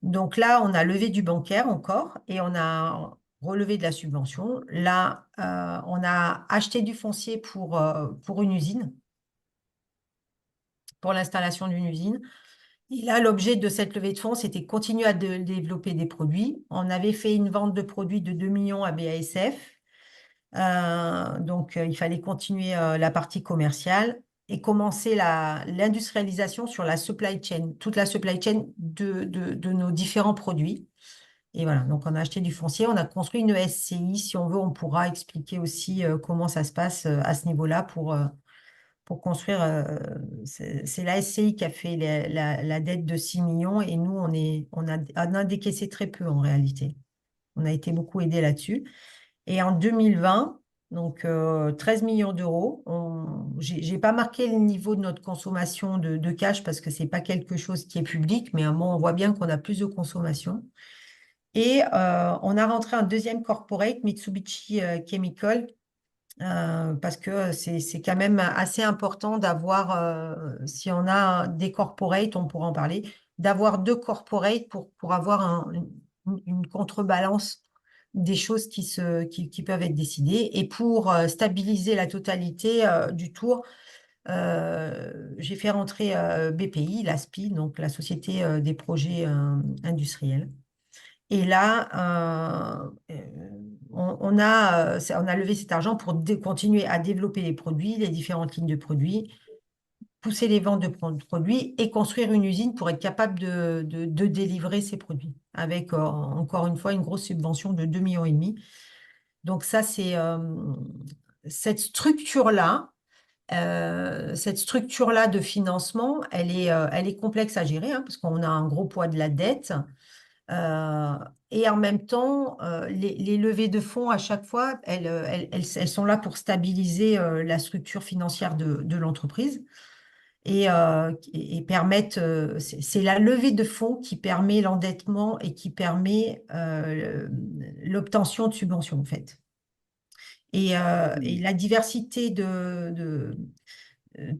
D: Donc là, on a levé du bancaire encore et on a relevé de la subvention. Là, on a acheté du foncier pour une usine, pour l'installation d'une usine. Et là, l'objet de cette levée de fonds, c'était continuer à développer des produits. On avait fait une vente de produits de 2 millions à BASF. Donc, il fallait continuer la partie commerciale et commencer l'industrialisation sur la supply chain, toute la supply chain de nos différents produits. Et voilà, donc on a acheté du foncier, on a construit une SCI. Si on veut, on pourra expliquer aussi comment ça se passe à ce niveau-là pour construire. C'est la SCI qui a fait la dette de 6 millions et nous, on a décaissé très peu en réalité. On a été beaucoup aidés là-dessus. Et en 2020, donc 13 millions d'euros, je n'ai pas marqué le niveau de notre consommation de cash parce que ce n'est pas quelque chose qui est public, mais on voit bien qu'on a plus de consommation. Et on a rentré un deuxième corporate, Mitsubishi Chemical, parce que c'est quand même assez important d'avoir, si on a des corporates, on pourra en parler, d'avoir 2 corporates pour avoir une contrebalance des choses qui peuvent être décidées. Et pour stabiliser la totalité du tour, j'ai fait rentrer BPI, l'ASPI, donc la Société des projets industriels. Et là, on a levé cet argent pour continuer à développer les produits, les différentes lignes de produits, pousser les ventes de produits et construire une usine pour être capable de délivrer ces produits avec, encore une fois, une grosse subvention de 2,5 millions. Donc ça, c'est cette structure-là. Cette structure-là de financement, elle est complexe à gérer, hein, parce qu'on a un gros poids de la dette. Et en même temps, les levées de fonds, à chaque fois, elles sont là pour stabiliser la structure financière de l'entreprise et permettent, c'est la levée de fonds qui permet l'endettement et qui permet l'obtention de subventions, en fait. Et la diversité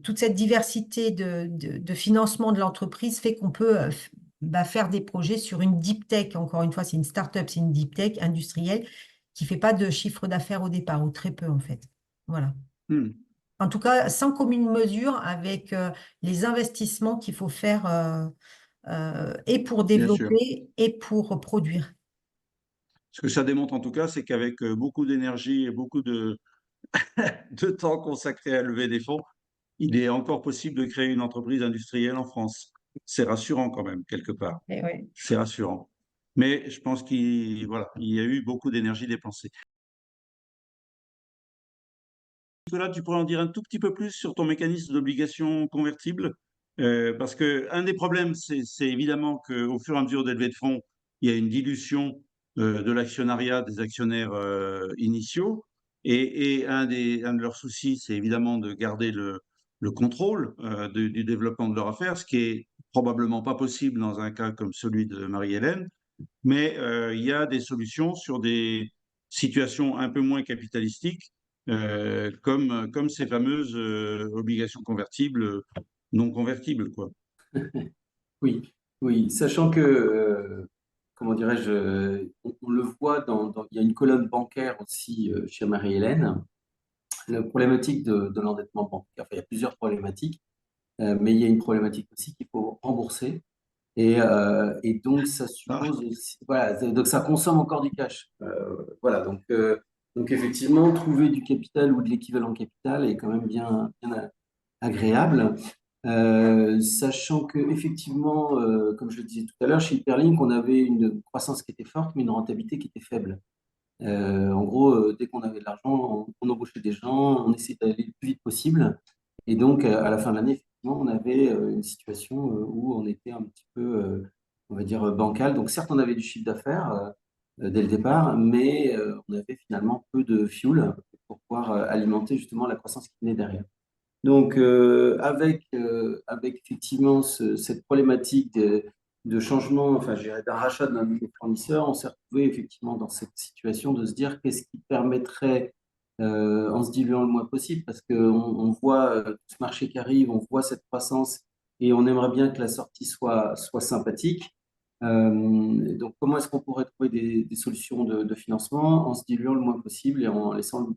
D: toute cette diversité de financement de l'entreprise fait qu'on peut faire des projets sur une deep tech. Encore une fois, c'est une start-up, c'est une deep tech industrielle qui ne fait pas de chiffre d'affaires au départ, ou très peu en fait. Voilà.
B: Hmm.
D: En tout cas, sans commune mesure avec les investissements qu'il faut faire et pour
B: Bien sûr.
D: développer et pour produire.
B: Ce que ça démontre en tout cas, c'est qu'avec beaucoup d'énergie et beaucoup de temps consacré à lever des fonds, il est encore possible de créer une entreprise industrielle en France. C'est rassurant quand même, quelque part.
D: Et ouais.
B: C'est rassurant. Mais je pense voilà, il y a eu beaucoup d'énergie dépensée. Nicolas, tu pourrais en dire un tout petit peu plus sur ton mécanisme d'obligation convertible? Parce que un des problèmes, c'est évidemment qu'au fur et à mesure des levées de fonds, il y a une dilution de l'actionnariat des actionnaires initiaux. Et un de leurs soucis, c'est évidemment de garder le contrôle du développement de leur affaire, ce qui est probablement pas possible dans un cas comme celui de Marie-Hélène. Mais il y a des solutions sur des situations un peu moins capitalistiques, comme ces fameuses obligations convertibles, non convertibles, quoi.
C: Oui, oui, sachant que, comment dirais-je, on le voit il y a une colonne bancaire aussi chez Marie-Hélène. La problématique de l'endettement bancaire, enfin, il y a plusieurs problématiques, mais il y a une problématique aussi qu'il faut rembourser. Et donc, ça
B: Ah,
C: suppose aussi, voilà, donc ça consomme encore du cash. Voilà, donc effectivement, trouver du capital ou de l'équivalent capital est quand même bien agréable. Sachant que effectivement, comme je le disais tout à l'heure, chez Hyperlink, on avait une croissance qui était forte, mais une rentabilité qui était faible. En gros, dès qu'on avait de l'argent, on embauchait des gens, on essayait d'aller le plus vite possible. Et donc, à la fin de l'année, effectivement, on avait une situation où on était un petit peu, on va dire, bancal. Donc, certes, on avait du chiffre d'affaires dès le départ, mais on avait finalement peu de fuel pour pouvoir alimenter justement la croissance qui venait derrière. Donc, avec effectivement cette problématique de changement, enfin, je dirais d'un rachat d'un de nos fournisseurs, on s'est retrouvé effectivement dans cette situation de se dire qu'est-ce qui permettrait, en se diluant le moins possible, parce qu'on voit ce marché qui arrive, on voit cette croissance et on aimerait bien que la sortie soit sympathique. Donc, comment est-ce qu'on pourrait trouver des solutions de financement en se diluant le moins possible et en laissant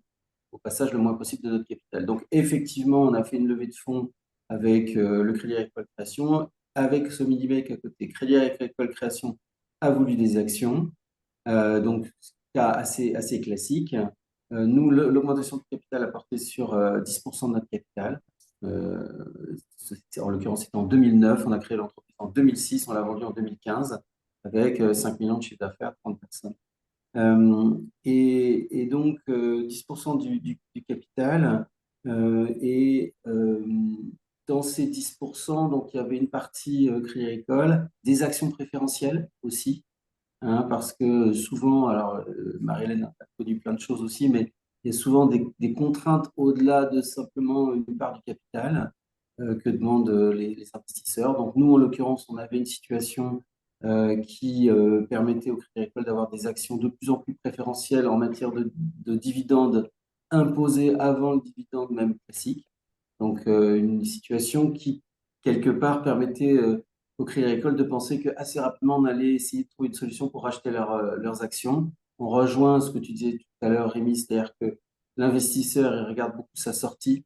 C: au passage le moins possible de notre capital. Donc, effectivement, on a fait une levée de fonds avec le Crédit Agricole Création, avec ce mini-bec à côté. Crédit Agricole Création a voulu des actions, donc cas assez classique. Nous, l'augmentation de capital a porté sur 10% de notre capital. En l'occurrence, c'était en 2009. On a créé l'entreprise en 2006. On l'a vendue en 2015 avec 5 millions de chiffre d'affaires, 30 personnes. Et donc, 10% du capital. Et dans ces 10%, donc, il y avait une partie Crédit Agricole, des actions préférentielles aussi, hein, parce que souvent, alors Marie-Hélène a connu plein de choses aussi, mais il y a souvent des contraintes au-delà de simplement une part du capital que demandent les investisseurs. Donc, nous, en l'occurrence, on avait une situation qui permettait au Crédit Agricole d'avoir des actions de plus en plus préférentielles en matière de dividendes imposés avant le dividende même classique. Donc, une situation qui, quelque part, permettait au Crédit Agricole de penser qu'assez rapidement, on allait essayer de trouver une solution pour racheter leurs actions on rejoint ce que tu disais tout à l'heure, Rémi, c'est-à-dire que l'investisseur, il regarde beaucoup sa sortie,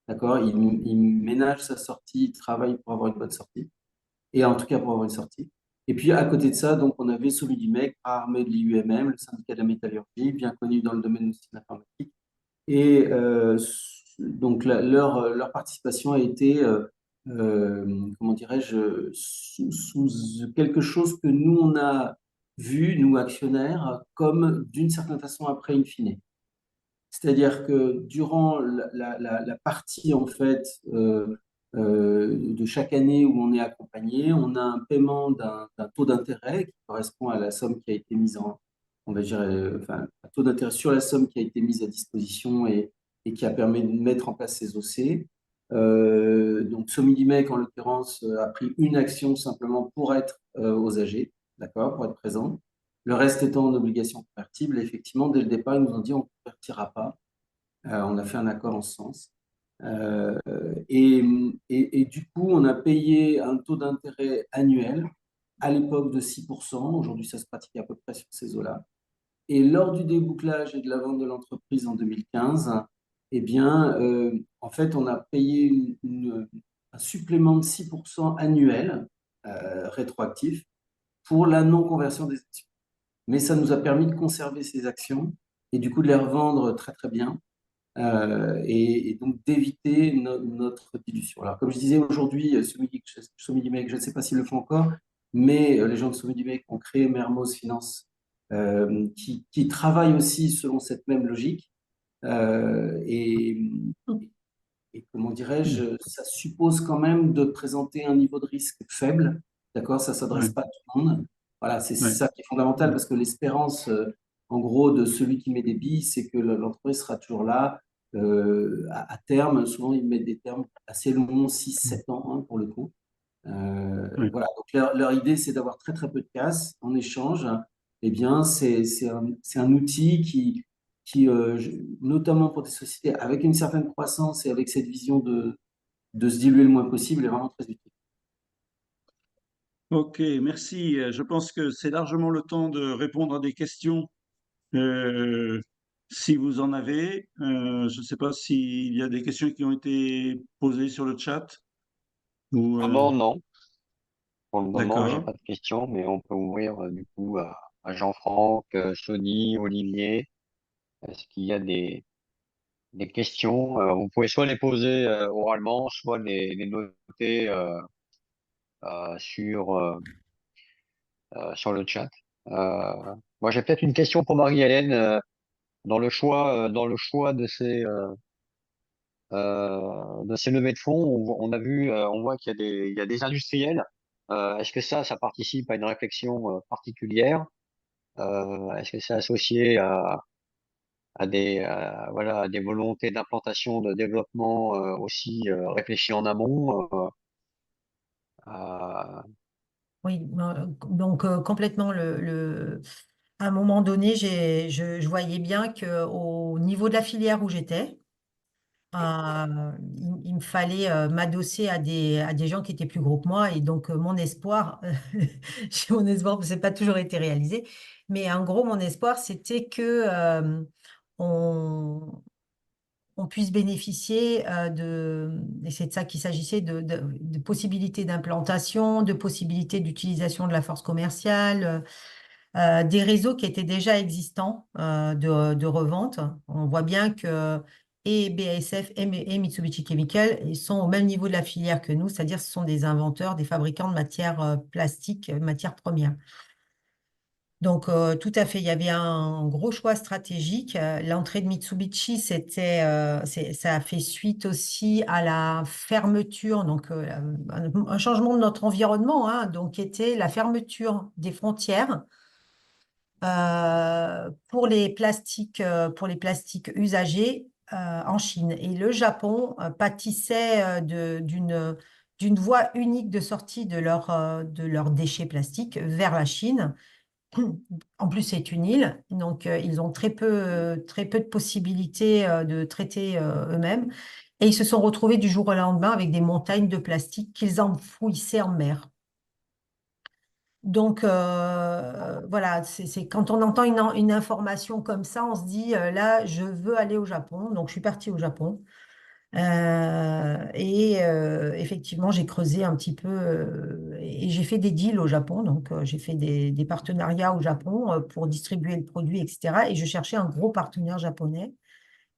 C: d'accord? Il ménage sa sortie, il travaille pour avoir une bonne sortie, et en tout cas pour avoir une sortie. Et puis à côté de ça, donc on avait Solidimec, armé de l'IUMM, le syndicat de la métallurgie, bien connu dans le domaine aussi de l'informatique. Et donc leur participation a été, comment dirais-je, sous quelque chose que nous, on a vu, nous actionnaires, comme d'une certaine façon après in fine. C'est-à-dire que durant la partie en fait de chaque année où on est accompagné, on a un paiement d'un taux d'intérêt qui correspond à la somme qui a été mise en, on va dire, enfin, un taux d'intérêt sur la somme qui a été mise à disposition et qui a permis de mettre en place ces OC. Donc Somidimec, en l'occurrence, a pris une action simplement pour être aux AG, d'accord, pour être présent. Le reste étant en obligation convertible, et effectivement, dès le départ, ils nous ont dit on ne convertira pas. On a fait un accord en ce sens. Euh, et du coup, on a payé un taux d'intérêt annuel, à l'époque de 6%. Aujourd'hui, ça se pratique à peu près sur ces eaux-là. Et lors du débouclage et de la vente de l'entreprise en 2015, eh bien, en fait, on a payé un supplément de 6% annuel rétroactif pour la non-conversion des actions. Mais ça nous a permis de conserver ces actions et du coup de les revendre très très bien et donc d'éviter notre dilution. Alors comme je disais aujourd'hui, Somidimec, je ne sais pas s'ils le font encore, mais les gens de Somidimec ont créé Mermoz Finance qui travaille aussi selon cette même logique. Euh, et, et comment dirais-je, ça suppose quand même de présenter un niveau de risque faible, d'accord? Ça ne s'adresse
B: Ouais,
C: pas à tout le monde. Voilà, c'est
B: ouais,
C: ça qui est fondamental parce que l'espérance, en gros, de celui qui met des billes, c'est que l'entreprise sera toujours là à terme. Souvent, ils mettent des termes assez longs, 6, 7 ans hein, pour le coup.
B: ouais.
C: Voilà, donc leur idée, c'est d'avoir très très peu de casse en échange. Eh bien, c'est un outil notamment pour des sociétés avec une certaine croissance et avec cette vision de se diluer le moins possible, est vraiment très utile.
B: Ok, merci. Je pense que c'est largement le temps de répondre à des questions euh, si vous en avez. Je ne sais pas s'il y a des questions qui ont été posées sur le chat ou
A: D'abord, non. Pour le moment, j'ai
B: d'accord.
A: pas de questions, mais on peut ouvrir du coup à Jean-Franck, Sony, Olivier. Est-ce qu'il y a des questions? Vous pouvez soit les poser oralement, soit les noter sur le chat. Moi, j'ai peut-être une question pour Marie-Hélène. Dans le choix de ces levées de fonds, on a vu, on voit qu'il y a des industriels. Est-ce que ça participe à une réflexion particulière? Est-ce que c'est associé voilà, à des volontés d'implantation, de développement aussi réfléchies en amont? À-
D: Oui, donc complètement à un moment donné, je voyais bien qu'au niveau de la filière où j'étais, il me fallait m'adosser à des gens qui étaient plus gros que moi. Et donc, mon espoir, mon espoir, ça n'a pas toujours été réalisé, mais en gros, mon espoir, c'était que on, on puisse bénéficier et c'est de ça qu'il s'agissait, de possibilités d'implantation, de possibilités d'utilisation de la force commerciale, des réseaux qui étaient déjà existants de revente. On voit bien que et BASF et Mitsubishi Chemical ils sont au même niveau de la filière que nous, c'est-à-dire ce sont des inventeurs, des fabricants de matières plastiques, matières premières. Donc, tout à fait, il y avait un gros choix stratégique. L'entrée de Mitsubishi, ça a fait suite aussi à la fermeture, donc un changement de notre environnement, hein, donc qui était la fermeture des frontières pour les plastiques usagés en Chine. Et le Japon pâtissait d'une voie unique de sortie de leurs déchets plastiques vers la Chine. En plus, c'est une île, donc ils ont très peu de possibilités de traiter eux-mêmes. Et ils se sont retrouvés du jour au lendemain avec des montagnes de plastique qu'ils enfouissaient en mer. Donc, voilà, c'est quand on entend une information comme ça, on se dit, là, je veux aller au Japon. Donc, je suis partie au Japon. Effectivement, j'ai creusé un petit peu et j'ai fait des deals au Japon. Donc, j'ai fait des partenariats au Japon pour distribuer le produit, etc. Et je cherchais un gros partenaire japonais.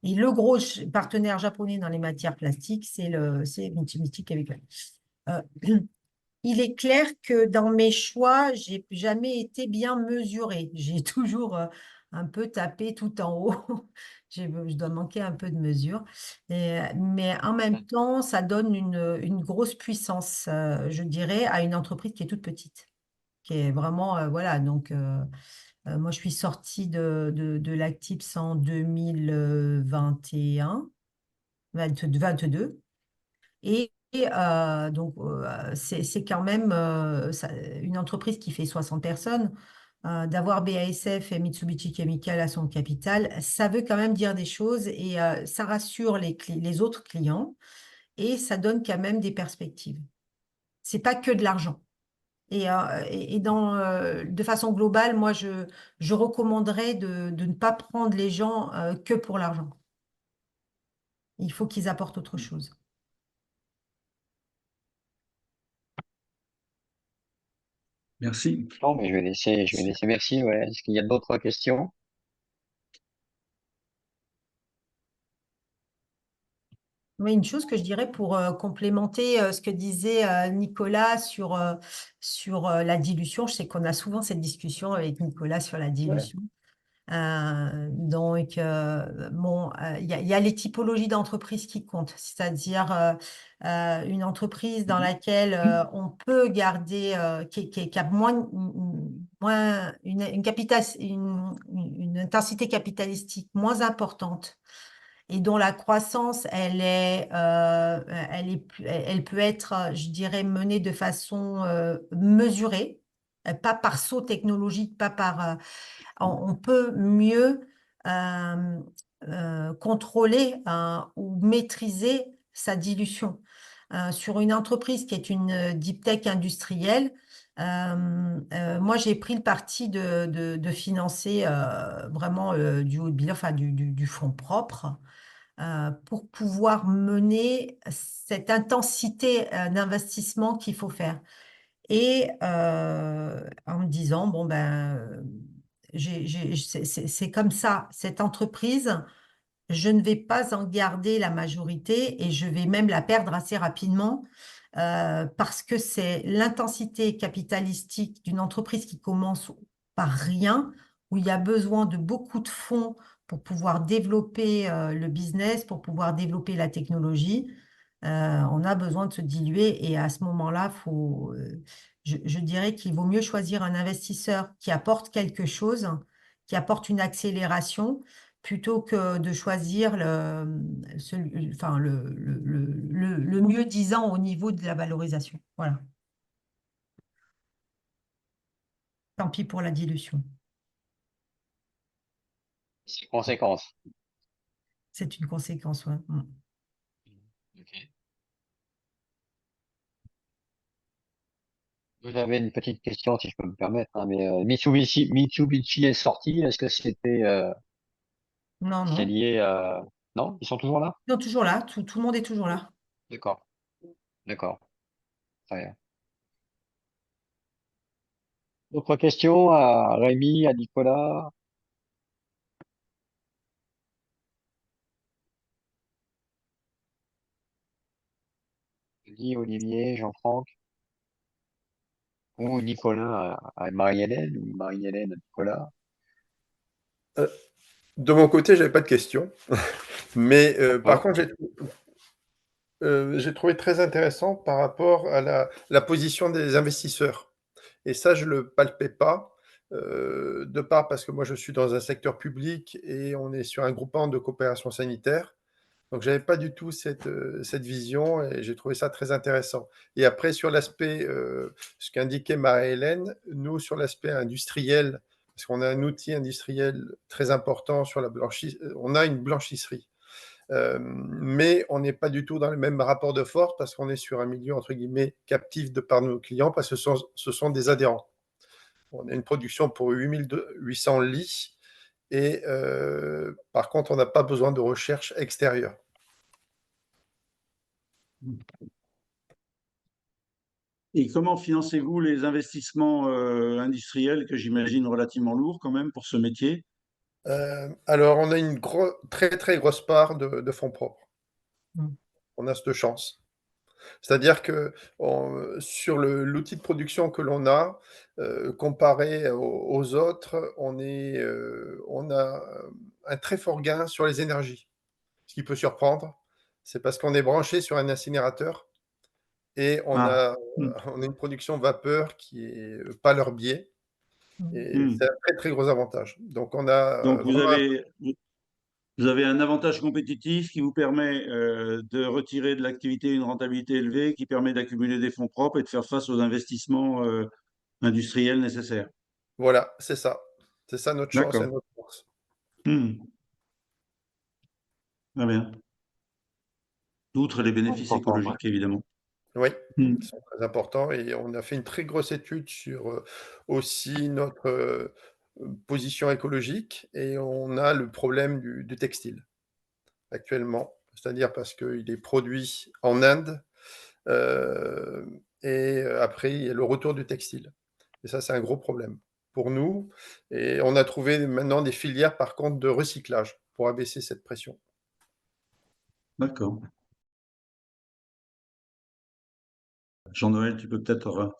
D: Et le gros partenaire japonais dans les matières plastiques, c'est Mitsubishi Chemical. Euh, il est clair que dans mes choix, j'ai jamais été bien mesurée. J'ai toujours un peu tapé tout en haut. Je dois manquer un peu de mesure. Mais en même temps, ça donne une grosse puissance, je dirais, à une entreprise qui est toute petite, qui est vraiment, voilà. Donc, moi, je suis sortie de l'Actips en 2021, 22. Donc, c'est quand même une entreprise qui fait 60 personnes. D'avoir BASF et Mitsubishi Chemical à son capital, ça veut quand même dire des choses et ça rassure les autres clients et ça donne quand même des perspectives. C'est pas que de l'argent. De façon globale, moi, je recommanderais de ne pas prendre les gens que pour l'argent. Il faut qu'ils apportent autre chose.
B: Merci.
A: Non, mais je vais laisser, merci, ouais. Est-ce qu'il y a d'autres questions?
D: Oui, une chose que je dirais pour complémenter ce que disait Nicolas sur la dilution, je sais qu'on a souvent cette discussion avec Nicolas sur la dilution. Bon, il y a les typologies d'entreprises qui comptent, c'est-à-dire une entreprise dans laquelle on peut garder, qui a une intensité capitalistique moins importante et dont la croissance, elle peut être, je dirais, menée de façon mesurée, pas par saut technologique, pas par on peut mieux euh, contrôler ou maîtriser sa dilution. Sur une entreprise qui est une deep tech industrielle, moi j'ai pris le parti de financer vraiment du haut de bilan, enfin du fonds propre, pour pouvoir mener cette intensité d'investissement qu'il faut faire. Et en me disant, bon, ben, c'est comme ça, cette entreprise, je ne vais pas en garder la majorité et je vais même la perdre assez rapidement parce que c'est l'intensité capitalistique d'une entreprise qui commence par rien, où il y a besoin de beaucoup de fonds pour pouvoir développer le business, pour pouvoir développer la technologie. On a besoin de se diluer et à ce moment-là, je dirais qu'il vaut mieux choisir un investisseur qui apporte quelque chose, qui apporte une accélération plutôt que de choisir enfin, le mieux disant au niveau de la valorisation. Voilà. Tant pis pour la dilution.
A: C'est conséquence.
D: C'est une conséquence, ouais.
A: Ok. J'avais une petite question, si je peux me permettre, hein, mais Mitsubishi est sorti. Est-ce que
D: Non,
A: c'est
D: non.
A: lié à... Non, ils sont toujours là?
D: Ils sont toujours là. Tout le monde est toujours là.
A: D'accord, d'accord, très bien. D'autres questions à Rémi, à Nicolas, Guy, Olivier, Jean-Franck, ou Nicolas à Marie-Hélène, ou Marie-Hélène à Nicolas?
E: Euh, De mon côté, j'avais pas de questions. Mais par
A: D'accord.
E: contre, j'ai trouvé très intéressant par rapport à la position des investisseurs. Et ça, je le palpais pas, de part parce que moi, je suis dans un secteur public et on est sur un groupement de coopération sanitaire. Donc, j'avais pas du tout cette vision et j'ai trouvé ça très intéressant. Et après, sur l'aspect, ce qu'indiquait Marie-Hélène, nous, sur l'aspect industriel, parce qu'on a un outil industriel très important sur la blanchisserie, on a une blanchisserie. Mais on n'est pas du tout dans le même rapport de force parce qu'on est sur un milieu, entre guillemets, captif de par nos clients, parce que ce sont des adhérents. On a une production pour 800 lits et par contre, on n'a pas besoin de recherche extérieure.
B: Et comment financez-vous les investissements industriels que j'imagine relativement lourds quand même pour ce métier?
E: Alors, on a une très très grosse part de fonds propres.
D: Mm.
E: On a cette chance. C'est-à-dire que sur l'outil de production que l'on a, comparé aux autres, on a un très fort gain sur les énergies. Ce qui peut surprendre, c'est parce qu'on est branché sur un incinérateur et on
B: Ah.
E: a, on a une production vapeur qui est pas leur biais. Et
B: Hmm.
E: c'est un très très gros avantage. Donc on a
B: Donc
E: vraiment
B: vous avez un avantage compétitif qui vous permet de retirer de l'activité une rentabilité élevée, qui permet d'accumuler des fonds propres et de faire face aux investissements industriels nécessaires.
E: voilà, c'est ça. C'est ça notre chance et
B: D'accord.
E: notre force.
B: Hmm. Très bien. Outre les bénéfices
A: Important, ouais.
B: écologiques, évidemment.
E: Oui,
B: Hmm.
E: ils sont très importants et on a fait une très grosse étude sur aussi notre position écologique et on a le problème du textile actuellement, c'est-à-dire parce qu'il est produit en Inde euh, et après il y a le retour du textile. Et ça, c'est un gros problème pour nous. Et on a trouvé maintenant des filières par contre de recyclage pour abaisser cette pression.
B: D'accord. Jean-Noël, tu peux peut-être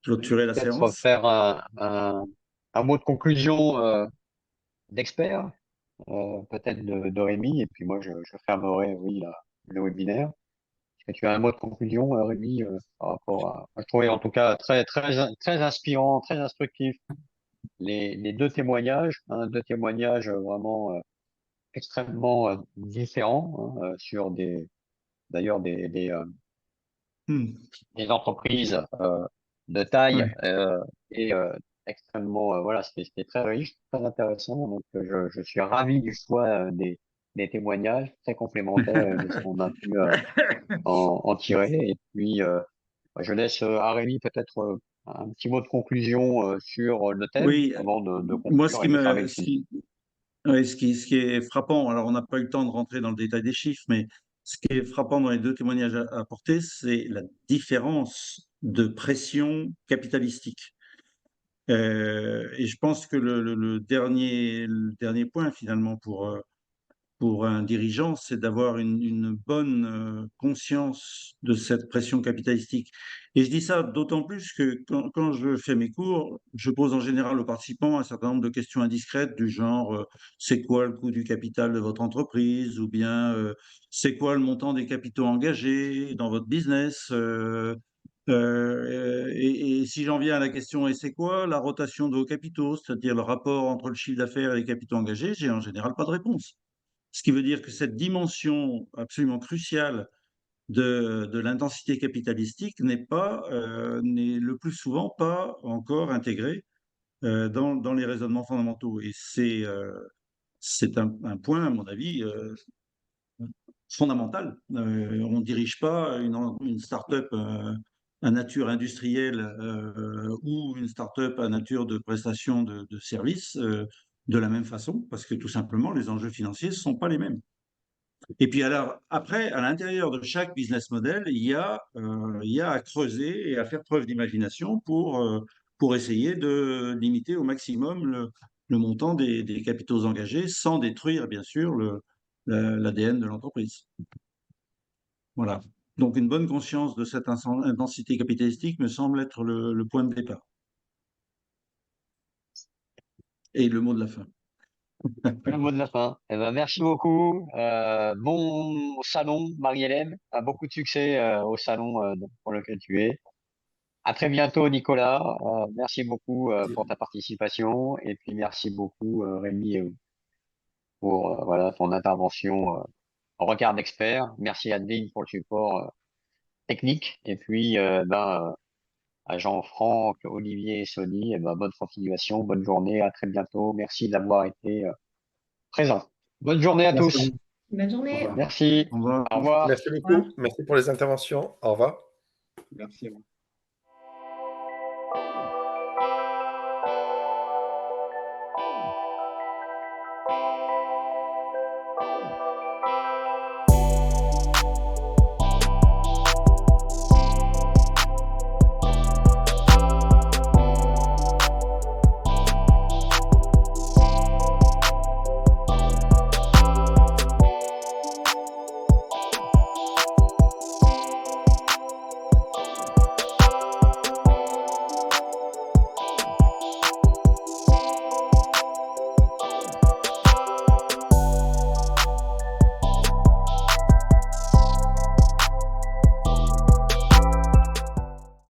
B: clôturer la
A: Peut-être
B: séance?
A: faire un mot de conclusion d'expert, peut-être de Rémi, et puis moi je fermerai, oui, le webinaire. Est-ce que tu as un mot de conclusion, Rémi, par rapport à... Je trouvais en tout cas très inspirant, très instructif les deux témoignages, hein, deux témoignages vraiment extrêmement différents, hein, sur d'ailleurs
B: Hmm.
A: des entreprises de taille
B: Ouais.
A: et extrêmement, voilà, c'était très riche, très intéressant. Donc je suis ravi du choix des témoignages, très complémentaires de ce qu'on a pu en tirer. Et puis je laisse à Rémi peut-être un petit mot de conclusion sur le thème
B: Oui,
A: avant de
B: moi,
A: conclure et de fermer le film.
B: Oui, ce qui est frappant, alors on n'a pas eu le temps de rentrer dans le détail des chiffres, mais ce qui est frappant dans les deux témoignages apportés, c'est la différence de pression capitalistique. Et je pense que le dernier point finalement pour un dirigeant, c'est d'avoir une bonne conscience de cette pression capitalistique. Et je dis ça d'autant plus que quand je fais mes cours, je pose en général aux participants un certain nombre de questions indiscrètes du genre c'est quoi le coût du capital de votre entreprise ou bien c'est quoi le montant des capitaux engagés dans votre business et si j'en viens à la question, et c'est quoi la rotation de vos capitaux, c'est-à-dire le rapport entre le chiffre d'affaires et les capitaux engagés, j'ai en général pas de réponse. Ce qui veut dire que cette dimension absolument cruciale de l'intensité capitalistique n'est le plus souvent pas encore intégrée dans les raisonnements fondamentaux. Et c'est un point, à mon avis, fondamental. On ne dirige pas une start-up à nature industrielle ou une start-up à nature de prestation de services de la même façon, parce que tout simplement, les enjeux financiers ne sont pas les mêmes. Et puis alors, après, à l'intérieur de chaque business model, il y a à creuser et à faire preuve d'imagination pour essayer de limiter au maximum le montant des capitaux engagés sans détruire, bien sûr, l'ADN de l'entreprise. Voilà. Donc, une bonne conscience de cette intensité capitalistique me semble être le point de départ. Et le mot de la fin.
A: Le mot de la fin. Eh ben, merci beaucoup. Bon salon, Marie-Hélène. Beaucoup de succès au salon pour lequel tu es. À très bientôt, Nicolas. Merci beaucoup pour ta participation. Et puis merci beaucoup, Rémi, pour voilà, ton intervention en regard d'expert. Merci Adeline pour le support technique. Et puis à Jean-Franck, Olivier et Sony, eh ben, bonne continuation, bonne journée. À très bientôt. Merci d'avoir été présent. Bonne journée à
C: Merci à
A: tous.
C: vous.
F: Bonne
C: Au
F: journée.
C: revoir.
A: Merci.
B: Au revoir.
A: Au revoir.
E: Merci beaucoup. Merci pour les interventions. Au revoir.
A: Merci à vous.